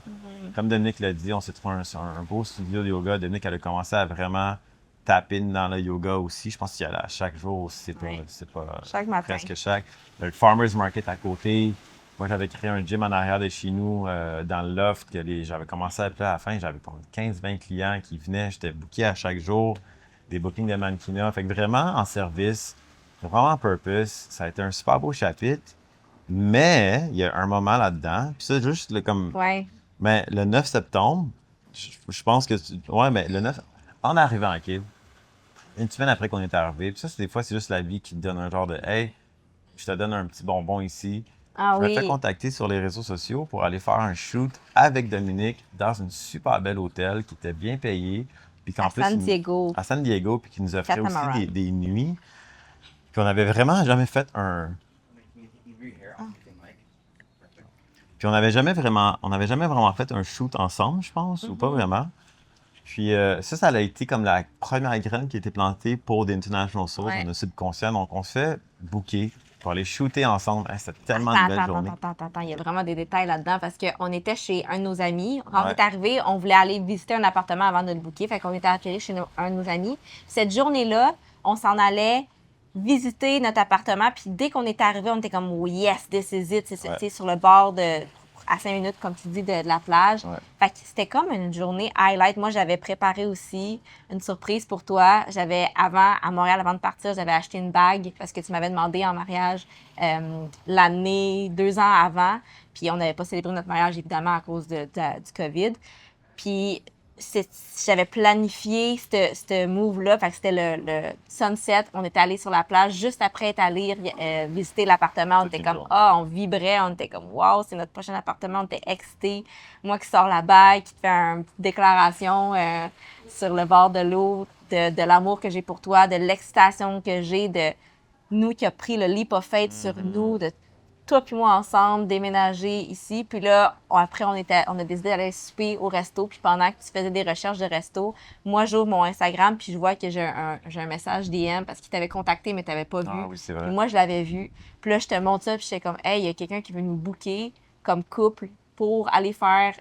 Comme Dominique l'a dit, on s'est trouvé un beau studio de yoga. Dominique, elle a commencé à vraiment taper dans le yoga aussi. Je pense qu'il y allait à chaque jour. C'est pas Chaque matin. presque chaque. Le Farmers Market à côté. Moi, j'avais créé un gym en arrière de chez nous, dans le loft. J'avais commencé à appeler à la fin. J'avais 15-20 clients qui venaient. J'étais booké à chaque jour. Des bookings de mannequinat. Fait que vraiment en service, vraiment en purpose. Ça a été un super beau chapitre. Mais il y a un moment là-dedans. Puis ça, juste comme. Ouais. Mais le 9 septembre, je pense que. Ouais, mais le 9. En arrivant à Kiev, une semaine après qu'on est arrivé, puis ça, des fois, c'est juste la vie qui te donne un genre de hey, je te donne un petit bonbon ici. Ah Je me oui. fais contacter sur les réseaux sociaux pour aller faire un shoot avec Dominique dans une super belle hôtel qui était bien payé. Puis qu'en À plus, San Diego. à San Diego, puis qui nous offrait aussi Catamaran. des nuits. Puis on avait vraiment jamais fait un. Puis on n'avait jamais vraiment fait un shoot ensemble, je pense, ou pas vraiment. Puis ça a été comme la première graine qui a été plantée pour des International Souls Ouais. dans notre subconscient. Donc on se fait booker pour aller shooter ensemble. Hey, c'était tellement une belle journée. Attends. Il y a vraiment des détails là-dedans parce qu'on était chez un de nos amis. Quand on Ouais. est arrivé, on voulait aller visiter un appartement avant de le booker. Fait qu'on était atterri chez un de nos amis. Cette journée-là, on s'en allait visiter notre appartement. Puis dès qu'on est arrivé, on était comme oh, yes, this is it. C'est Ouais. tu sais, sur le bord à 5 minutes, comme tu dis, de la plage. Ouais. Fait que c'était comme une journée highlight. Moi, j'avais préparé aussi une surprise pour toi. À Montréal, avant de partir, j'avais acheté une bague parce que tu m'avais demandé en mariage l'année, 2 ans avant. Puis on n'avait pas célébré notre mariage, évidemment, à cause du COVID. Puis j'avais planifié ce move-là. Fait que c'était le sunset. On était allé sur la plage juste après être allé visiter l'appartement. On était comme, on vibrait. On était comme, wow, c'est notre prochain appartement. On était excités. Moi qui sors la bague, qui te fais une petite déclaration sur le bord de l'eau, de l'amour que j'ai pour toi, de l'excitation que j'ai, de nous qui a pris le leap of faith sur nous, de toi puis moi ensemble, déménager ici. Puis là, après, on a décidé d'aller souper au resto. Puis pendant que tu faisais des recherches de resto, moi, j'ouvre mon Instagram puis je vois que j'ai un message DM parce qu'il t'avait contacté, mais tu n'avais pas vu. Ah oui, c'est vrai. Puis moi, je l'avais vu. Puis là, je te montre ça puis j'étais comme, hey, il y a quelqu'un qui veut nous booker comme couple pour aller faire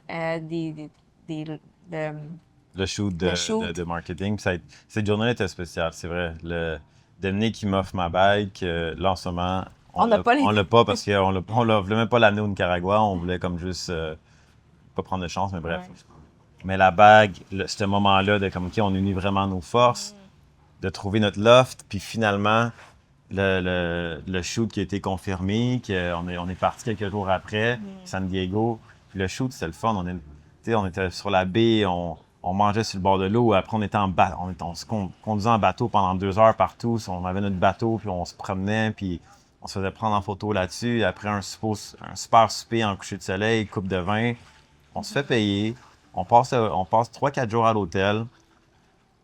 Le shoot Le shoot. de marketing. Puis cette journée était spéciale, c'est vrai. Dominique qui m'offre ma bague, là en ce moment, On n'a pas les- on l'a pas parce qu'on ne voulait même pas l'amener au Nicaragua. On voulait comme juste pas prendre de chance, mais bref. Ouais. Mais la bague, ce moment-là de comme OK, on unit vraiment nos forces, de trouver notre loft, puis finalement, le shoot qui a été confirmé, on est parti quelques jours après, San Diego. Puis le shoot, c'était le fun. On était sur la baie, on on mangeait sur le bord de l'eau. Après, on était on se conduisait en bateau pendant 2 heures partout. On avait notre bateau, puis on se promenait, puis on se faisait prendre en photo là-dessus. Après un super souper en coucher de soleil, coupe de vin, on se fait payer. On passe 3-4 jours à l'hôtel.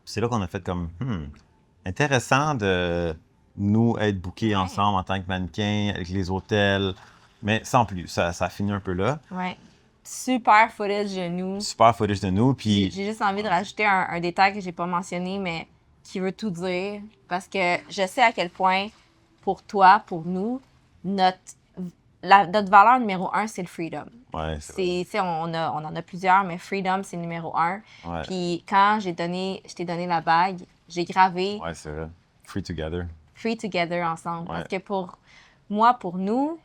C'est là qu'on a fait comme, intéressant de nous être bookés ensemble en tant que mannequins, avec les hôtels, mais sans plus. Ça a fini un peu là. Ouais. Super footage de nous. Super footage de nous, puis... J'ai juste envie de rajouter un détail que j'ai pas mentionné, mais qui veut tout dire. Parce que je sais à quel point, pour toi, pour nous, notre valeur numéro 1, c'est le freedom. Ouais, on en a plusieurs, mais freedom, c'est numéro 1. Ouais. Puis quand je t'ai donné la bague, j'ai gravé Ouais, c'est vrai. Free together. Free Together ensemble. Ouais. Parce que pour moi, pour nous,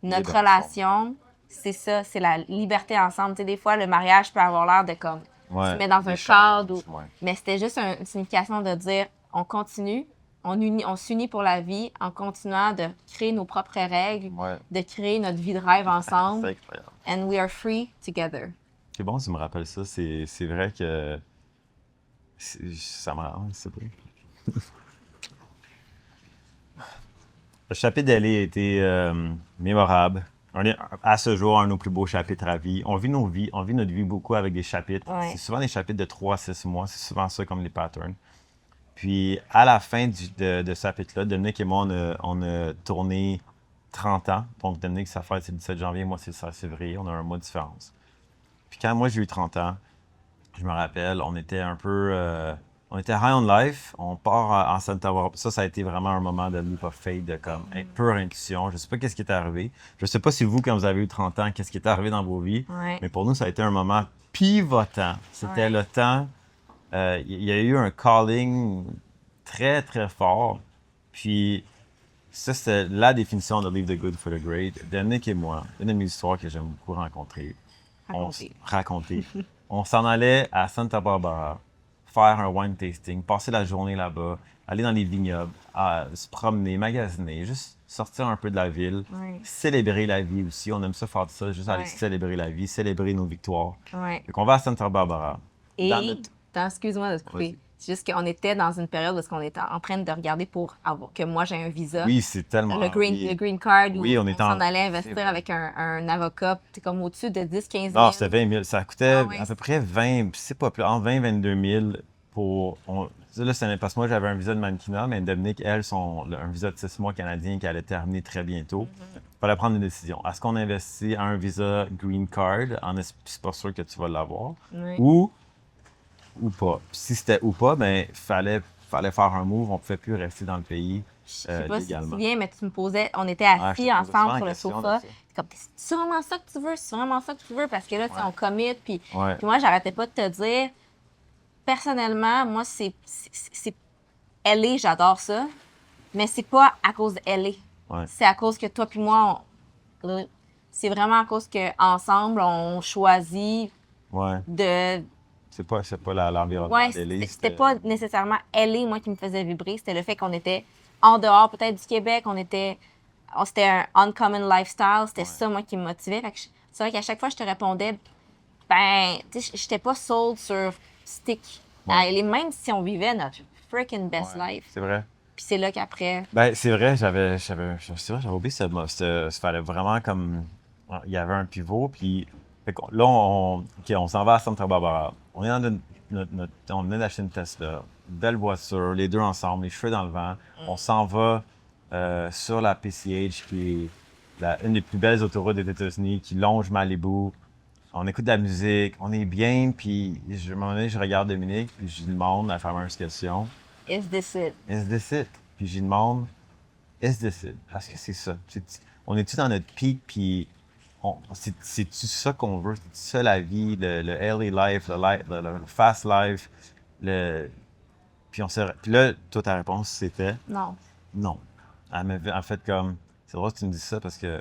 notre Libre relation, c'est ça, c'est la liberté ensemble. Tu sais, des fois, le mariage peut avoir l'air de comme, Ouais, tu te mets dans un l'échange, cadre. ouais. Mais c'était juste une signification de dire, on continue, on s'unit pour la vie en continuant de créer nos propres règles, Ouais. de créer notre vie de rêve C'est ensemble. incroyable. And we are free together. C'est bon, tu me rappelles ça. C'est vrai que... Ça me rend... C'est vrai. Le chapitre d'Ellie a été mémorable. À ce jour, un de nos plus beaux chapitres à vie. On vit notre vie beaucoup avec des chapitres. Ouais. C'est souvent des chapitres de 3 à 6 mois. C'est souvent ça comme les patterns. Puis, à la fin de ce chapitre-là, Dominique et moi, on a tourné 30 ans. Donc, Dominique, sa fête, c'est le 17 janvier. Moi, c'est le 16 février. On a un mois de différence. Puis, quand moi, j'ai eu 30 ans, je me rappelle, on était un peu... on était high on life. On part en Santa Barbara. Ça a été vraiment un moment de leap of faith, de comme pure intuition. Je sais pas qu'est-ce qui est arrivé. Je sais pas si vous, quand vous avez eu 30 ans, qu'est-ce qui est arrivé dans vos vies. Ouais. Mais pour nous, ça a été un moment pivotant. C'était Ouais. le temps... il y a eu un calling très, très fort. Puis, ça, c'était la définition de Leave the Good for the Great. Dominique et moi, une de mes histoires que j'aime beaucoup rencontrer. Raconter. On s'en allait à Santa Barbara, faire un wine tasting, passer la journée là-bas, aller dans les vignobles, se promener, magasiner, juste sortir un peu de la ville, Ouais. célébrer la vie aussi. On aime ça faire ça, juste aller Ouais. célébrer la vie, célébrer nos victoires. Ouais. Donc, on va à Santa Barbara. Et, Dans notre- excuse-moi de te couper. Vas-y. C'est juste qu'on était dans une période où on était en train de regarder pour avoir que moi j'ai un visa. Oui, c'est tellement... Le oui. green card, où Oui, on on était en- s'en allait c'est investir vrai. avec un avocat, c'est comme au-dessus de 10-15 000. Non, c'était 20 000. Ça coûtait Ah ouais, à peu près 20, c'est pas plus, entre 20 et 22 000 pour... ça, là, c'était parce que moi, j'avais un visa de mannequinat, mais Dominique, elle, un visa de 6 mois canadien qui allait terminer très bientôt. Il fallait prendre une décision. Est-ce qu'on investit à un visa green card, c'est pas sûr que tu vas l'avoir, Ouais. ou pas. Puis si c'était ou pas, ben fallait faire un move. On pouvait plus rester dans le pays Je sais pas si tu te légalement. souviens, mais tu me posais, on était Ouais, je te assis posais souvent ensemble la sur le question sofa. de ça. C'est comme, c'est vraiment ça que tu veux? C'est vraiment ça que tu veux? Parce que là, tu sais, on commit, puis Ouais. moi, j'arrêtais pas de te dire, personnellement, moi, c'est LA, j'adore ça, mais c'est pas à cause de LA. Ouais. C'est à cause que toi puis moi, c'est vraiment à cause qu'ensemble, on choisit Ouais. de... C'est pas l'environnement Ouais, de l'île, c'était pas nécessairement LA, moi, qui me faisait vibrer. C'était le fait qu'on était en dehors, peut-être, du Québec. C'était un uncommon lifestyle. C'était ça, moi, qui me motivait. Fait que c'est vrai qu'à chaque fois, je te répondais, ben, tu sais, j'étais pas sold sur stick à LA, même si on vivait notre freaking best Ouais, life. c'est vrai. Puis c'est là qu'après... Ben, c'est vrai, j'avais oublié ça fallait vraiment comme, il y avait un pivot, puis fait là, on s'en va à Santa Barbara. On est dans on venait d'acheter une Tesla, belle voiture, les deux ensemble, les cheveux dans le vent. On s'en va sur la PCH, qui est une des plus belles autoroutes des États-Unis, qui longe Malibu. On écoute de la musique, on est bien, puis à un moment donné, je regarde Dominique, puis je lui demande la fameuse question. Is this it? Is this it? Puis j'y demande, is this it? Est-ce que c'est ça? On est-tu dans notre pic, puis c'est-tu ça qu'on veut? C'est-tu ça la vie, le LA life, le fast life? Puis là, toi, ta réponse, c'était Non. non. Elle m'a fait comme, c'est drôle que tu me dises ça parce que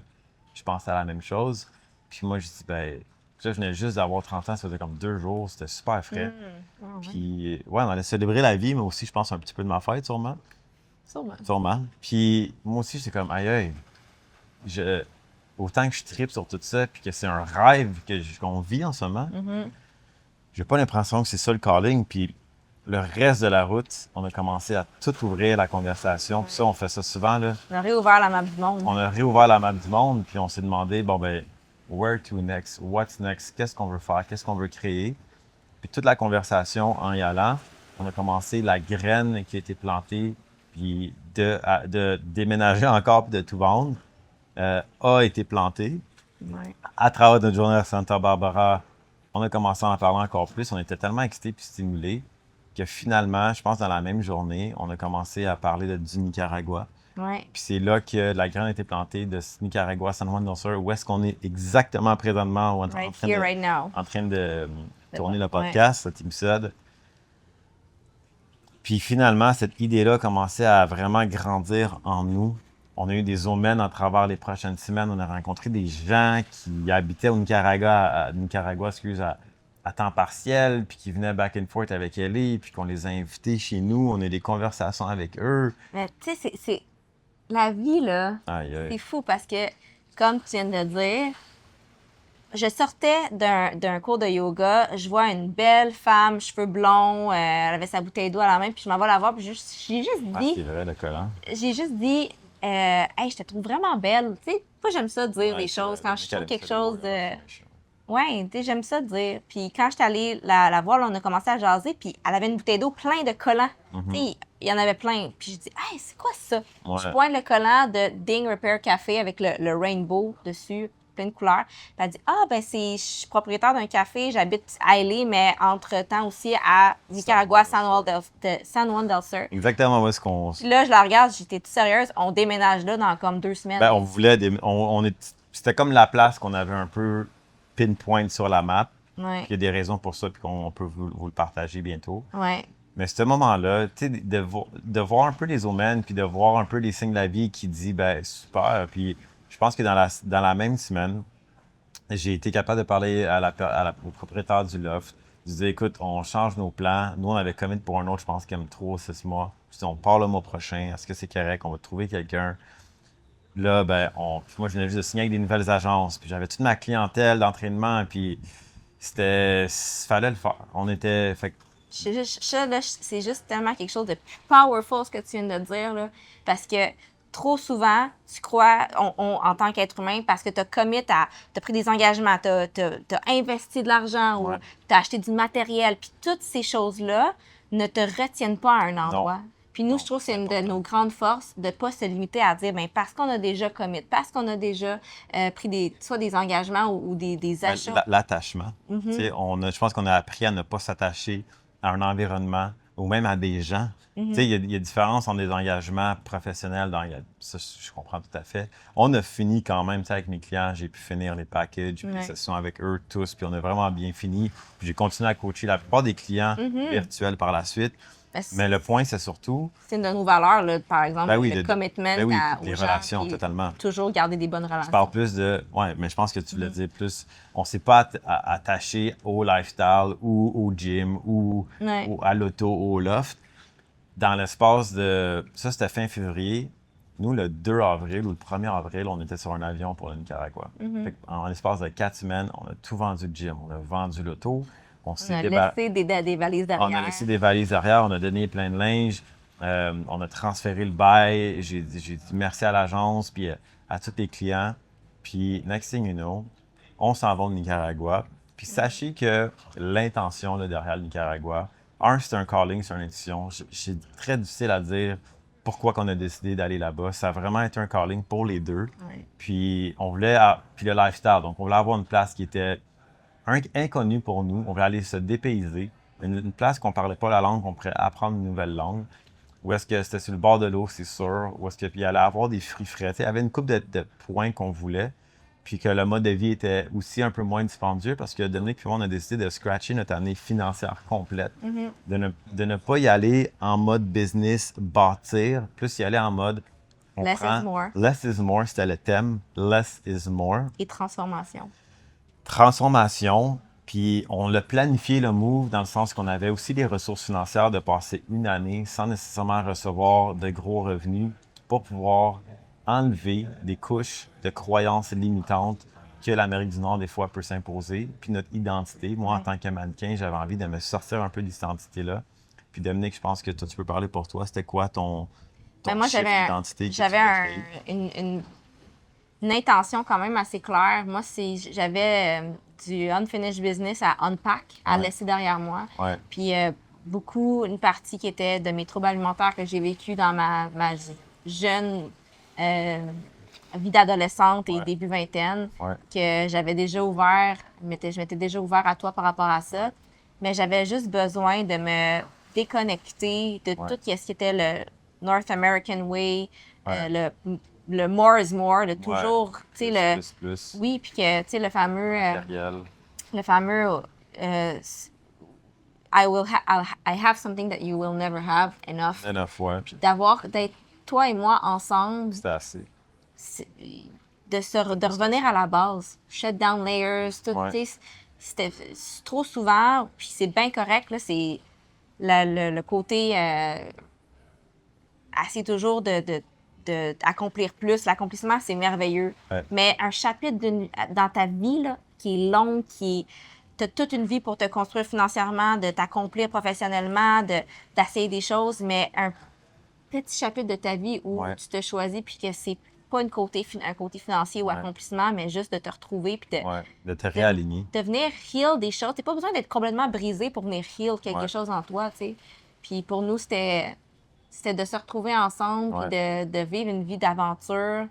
je pensais à la même chose. Puis moi, je dis, ben, ça, je venais juste d'avoir 30 ans, ça faisait comme 2 jours, c'était super frais. Puis, ouais, on allait célébrer la vie, mais aussi, je pense, un petit peu de ma fête, sûrement. Sûrement. Puis, moi aussi, j'étais comme, aïe, aïe. Autant que je tripe sur tout ça, puis que c'est un rêve qu'on vit en ce moment, j'ai pas l'impression que c'est ça le calling. Puis le reste de la route, on a commencé à tout ouvrir la conversation. Puis ça, on fait ça souvent, là. On a réouvert la map du monde. On a réouvert la map du monde, puis on s'est demandé, bon ben, where to next? What's next? Qu'est-ce qu'on veut faire? Qu'est-ce qu'on veut créer? Puis toute la conversation en y allant, on a commencé la graine qui a été plantée, puis de déménager encore puis de tout vendre, a été plantée. Ouais. À travers notre journée à Santa Barbara, on a commencé à en parler encore plus. On était tellement excités puis stimulés que finalement, je pense dans la même journée, on a commencé à parler du Nicaragua. Ouais. Puis c'est là que la graine a été plantée de Nicaragua, San Juan del Sur, où est-ce qu'on est exactement présentement Right here, right now. en train de tourner le podcast, cet épisode. Puis finalement, cette idée-là commençait à vraiment grandir en nous. On a eu des omens à travers les prochaines semaines. On a rencontré des gens qui habitaient au Nicaragua, à temps partiel, puis qui venaient back and forth avec Ellie, puis qu'on les a invités chez nous. On a eu des conversations avec eux. Mais tu sais, c'est la vie, là. Aïe, C'est aïe. fou parce que, comme tu viens de dire, je sortais d'un cours de yoga, je vois une belle femme, cheveux blonds, elle avait sa bouteille d'eau à la main, puis je m'en vais la voir, puis j'ai juste Ah, dit, c'est vrai, le collant. hey, je te trouve vraiment belle. Tu sais, moi, j'aime ça dire Ouais, des c'est choses vrai. quand je trouve quelque Michael aime ça, chose les de. words. Ouais, tu sais, j'aime ça dire. Puis quand j'étais allée la voir, là, on a commencé à jaser, puis elle avait une bouteille d'eau plein de collants. Tu sais, il y en avait plein. Puis je dis, hey, c'est quoi ça? Ouais. Je pointe le collant de Ding Repair Café avec le rainbow dessus, plein de couleurs. Puis elle dit, ah, ben, je suis propriétaire d'un café, j'habite à LA, mais entre-temps aussi à Nicaragua, San Juan del Sur. Exactement où est-ce qu'on... Puis là, je la regarde, j'étais toute sérieuse, on déménage là dans comme 2 semaines. Ben, on voulait... C'était comme la place qu'on avait un peu pinpoint sur la map. Ouais, Il y a des raisons pour ça, puis qu'on peut vous le partager bientôt. ouais. Mais ce moment-là, tu sais, de voir un peu les omens, puis de voir un peu les signes de la vie qui dit, ben super. Puis je pense que dans la même semaine, j'ai été capable de parler au propriétaire du loft. Je disais, écoute, on change nos plans. Nous, on avait commit pour un autre, je pense, comme 3 ou 6 mois. Je dis, on part le mois prochain. Est-ce que c'est correct? On va trouver quelqu'un. Là, ben, moi, je venais juste de signer avec des nouvelles agences. Puis j'avais toute ma clientèle d'entraînement. Puis fallait le faire. On était, fait que C'est juste tellement quelque chose de plus powerful ce que tu viens de dire, là, parce que trop souvent, tu crois, en tant qu'être humain, parce que tu as pris des engagements, tu as investi de l'argent Ouais. ou tu as acheté du matériel, puis toutes ces choses-là ne te retiennent pas à un endroit. Puis nous, Non, je trouve que c'est c'est une de important. nos grandes forces de ne pas se limiter à dire, bien, parce qu'on a déjà commit, parce qu'on a déjà pris soit des engagements ou des achats. l'attachement. Tu sais, je pense qu'on a appris à ne pas s'attacher à un environnement ou même à des gens. Tu sais, il y a différence entre des engagements professionnels. Ça, je comprends tout à fait. On a fini quand même, tu sais, avec mes clients. J'ai pu finir les packages, puis les sessions avec eux tous, puis on a vraiment bien fini. Puis j'ai continué à coacher la plupart des clients virtuels par la suite. Mais le point, c'est surtout... C'est une de nos valeurs, là, par exemple, Ben oui, le commitment ben oui, aux les gens, relations, puis totalement. toujours garder des bonnes relations. Je parle plus de... Ouais, mais je pense que tu voulais dire plus... On ne s'est pas attaché au lifestyle ou au gym ou à l'auto, au loft. Dans l'espace de... Ça, c'était fin février. Nous, le 2 avril ou le 1er avril, on était sur un avion pour le Nicaragua. Fait en l'espace de 4 semaines, on a tout vendu le gym. On a vendu l'auto. On a laissé des valises derrière. On a laissé des valises derrière. On a donné plein de linge. On a transféré le bail. J'ai dit merci à l'agence puis à tous les clients. Puis, next thing you know, on s'en va au Nicaragua. Puis, sachez que l'intention là, derrière le Nicaragua, c'est un calling, c'est une intuition. C'est très difficile à dire pourquoi qu'on a décidé d'aller là-bas. Ça a vraiment été un calling pour les deux. Ouais. Puis, puis le lifestyle. Donc, on voulait avoir une place qui était inconnu pour nous. On voulait aller se dépayser. Une place qu'on ne parlait pas la langue, qu'on pourrait apprendre une nouvelle langue. Où est-ce que c'était sur le bord de l'eau, c'est sûr. Où est-ce qu'il allait avoir des fruits frais. Il y avait une couple de points qu'on voulait. Puis que le mode de vie était aussi un peu moins dispendieux parce que Dominique et moi, on a décidé de scratcher notre année financière complète. De ne pas y aller en mode business, bâtir, plus y aller en mode... Less is more. Less is more, c'était le thème. Less is more. Et transformation. Transformation, puis on l'a planifié le move dans le sens qu'on avait aussi les ressources financières de passer une année sans nécessairement recevoir de gros revenus pour pouvoir enlever des couches de croyances limitantes que l'Amérique du Nord, des fois, peut s'imposer, puis notre identité. Moi, en tant que mannequin, j'avais envie de me sortir un peu de cette identité-là. Puis Dominique, je pense que toi, tu peux parler pour toi. C'était quoi ton Moi, chiffre d'identité que tu j'avais voulais créer? une intention quand même assez claire. Moi, j'avais du unfinished business à unpack, à laisser derrière moi. Ouais. Puis une partie qui était de mes troubles alimentaires que j'ai vécu dans ma jeune vie d'adolescente et début vingtaine, que j'avais déjà ouvert, je m'étais déjà ouvert à toi par rapport à ça. Mais j'avais juste besoin de me déconnecter de tout ce qui était le North American Way, le more is more, le toujours, tu sais, plus. Oui, puis que, tu sais, le fameux, I have something that you will never have, enough. Enough, ouais. Puis d'être toi et moi ensemble, C'était assez. De revenir à la base, shut down layers, tout, tu sais, c'était trop souvent, puis c'est bien correct, là, c'est le côté assez toujours d'accomplir plus. L'accomplissement, c'est merveilleux. Ouais. Mais un chapitre dans ta vie là, qui est long, t'as toute une vie pour te construire financièrement, de t'accomplir professionnellement, d'essayer des choses, mais un petit chapitre de ta vie où tu te choisis puis que c'est pas un côté financier ou accomplissement, mais juste de te retrouver puis de te réaligner. De venir heal des choses. T'as pas besoin d'être complètement brisé pour venir heal quelque chose en toi, tu sais. Puis pour nous, c'était de se retrouver ensemble puis de vivre une vie d'aventure.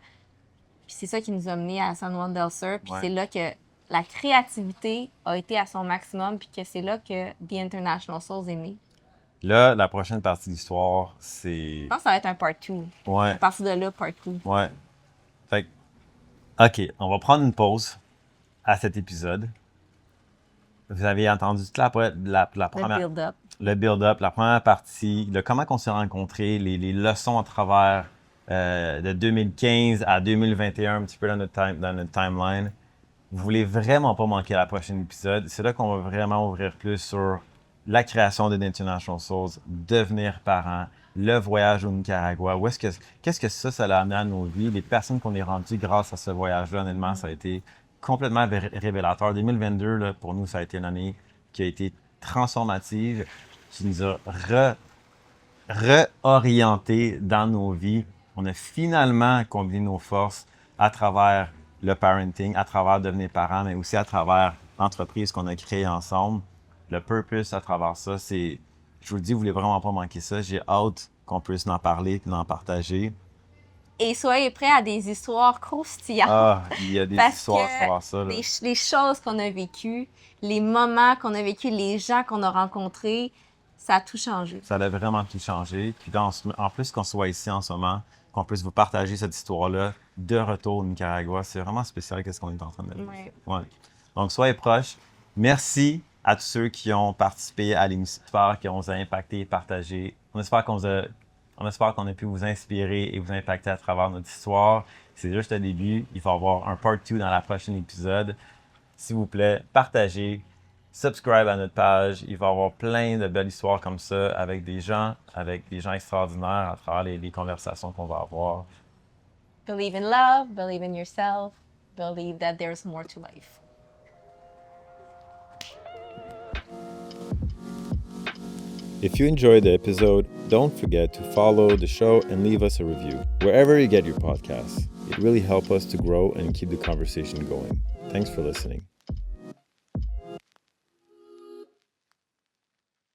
Puis c'est ça qui nous a menés à San Juan del Sur. Puis c'est là que la créativité a été à son maximum puis que c'est là que The International Souls est né. Là, la prochaine partie de l'histoire, c'est... Je pense que ça va être un part 2. Ouais. À partir de là, part 2. Ouais. Fait que, OK, on va prendre une pause à cet épisode. Vous avez entendu toute la première... Le build-up. Le build-up, la première partie, de comment on s'est rencontrés, les leçons à travers de 2015 à 2021, un petit peu dans notre timeline. Vous voulez vraiment pas manquer la prochaine épisode. C'est là qu'on va vraiment ouvrir plus sur la création de International Souls, devenir parent, le voyage au Nicaragua. Qu'est-ce que ça l'a amené à nos vies? Les personnes qu'on est rendues grâce à ce voyage-là, honnêtement, ça a été complètement révélateur. 2022, là, pour nous, ça a été une année qui a été transformative, qui nous a réorientés dans nos vies. On a finalement combiné nos forces à travers le parenting, à travers devenir parent, mais aussi à travers l'entreprise qu'on a créée ensemble. Le purpose à travers ça, c'est, je vous le dis, vous voulez vraiment pas manquer ça. J'ai hâte qu'on puisse en parler et en partager. Et soyez prêts à des histoires croustillantes. Ah, il y a des histoires à travers ça. Là. Les choses qu'on a vécues, les moments qu'on a vécus, les gens qu'on a rencontrés, ça a tout changé. Ça a vraiment tout changé. Puis en plus qu'on soit ici en ce moment, qu'on puisse vous partager cette histoire-là de retour au Nicaragua, c'est vraiment spécial qu'est-ce qu'on est en train de vivre. Ouais. Donc, soyez proches. Merci à tous ceux qui ont participé à l'émission, qui ont impacté et partagé. On espère qu'on a pu vous inspirer et vous impacter à travers notre histoire. C'est juste le début. Il va y avoir un part 2 dans la prochaine épisode. S'il vous plaît, partagez, subscribe à notre page. Il va y avoir plein de belles histoires comme ça avec des gens extraordinaires à travers les conversations qu'on va avoir. Believe in love, believe in yourself, believe that there's more to life. If you enjoyed the episode, don't forget to follow the show and leave us a review wherever you get your podcasts. It really helps us to grow and keep the conversation going. Thanks for listening.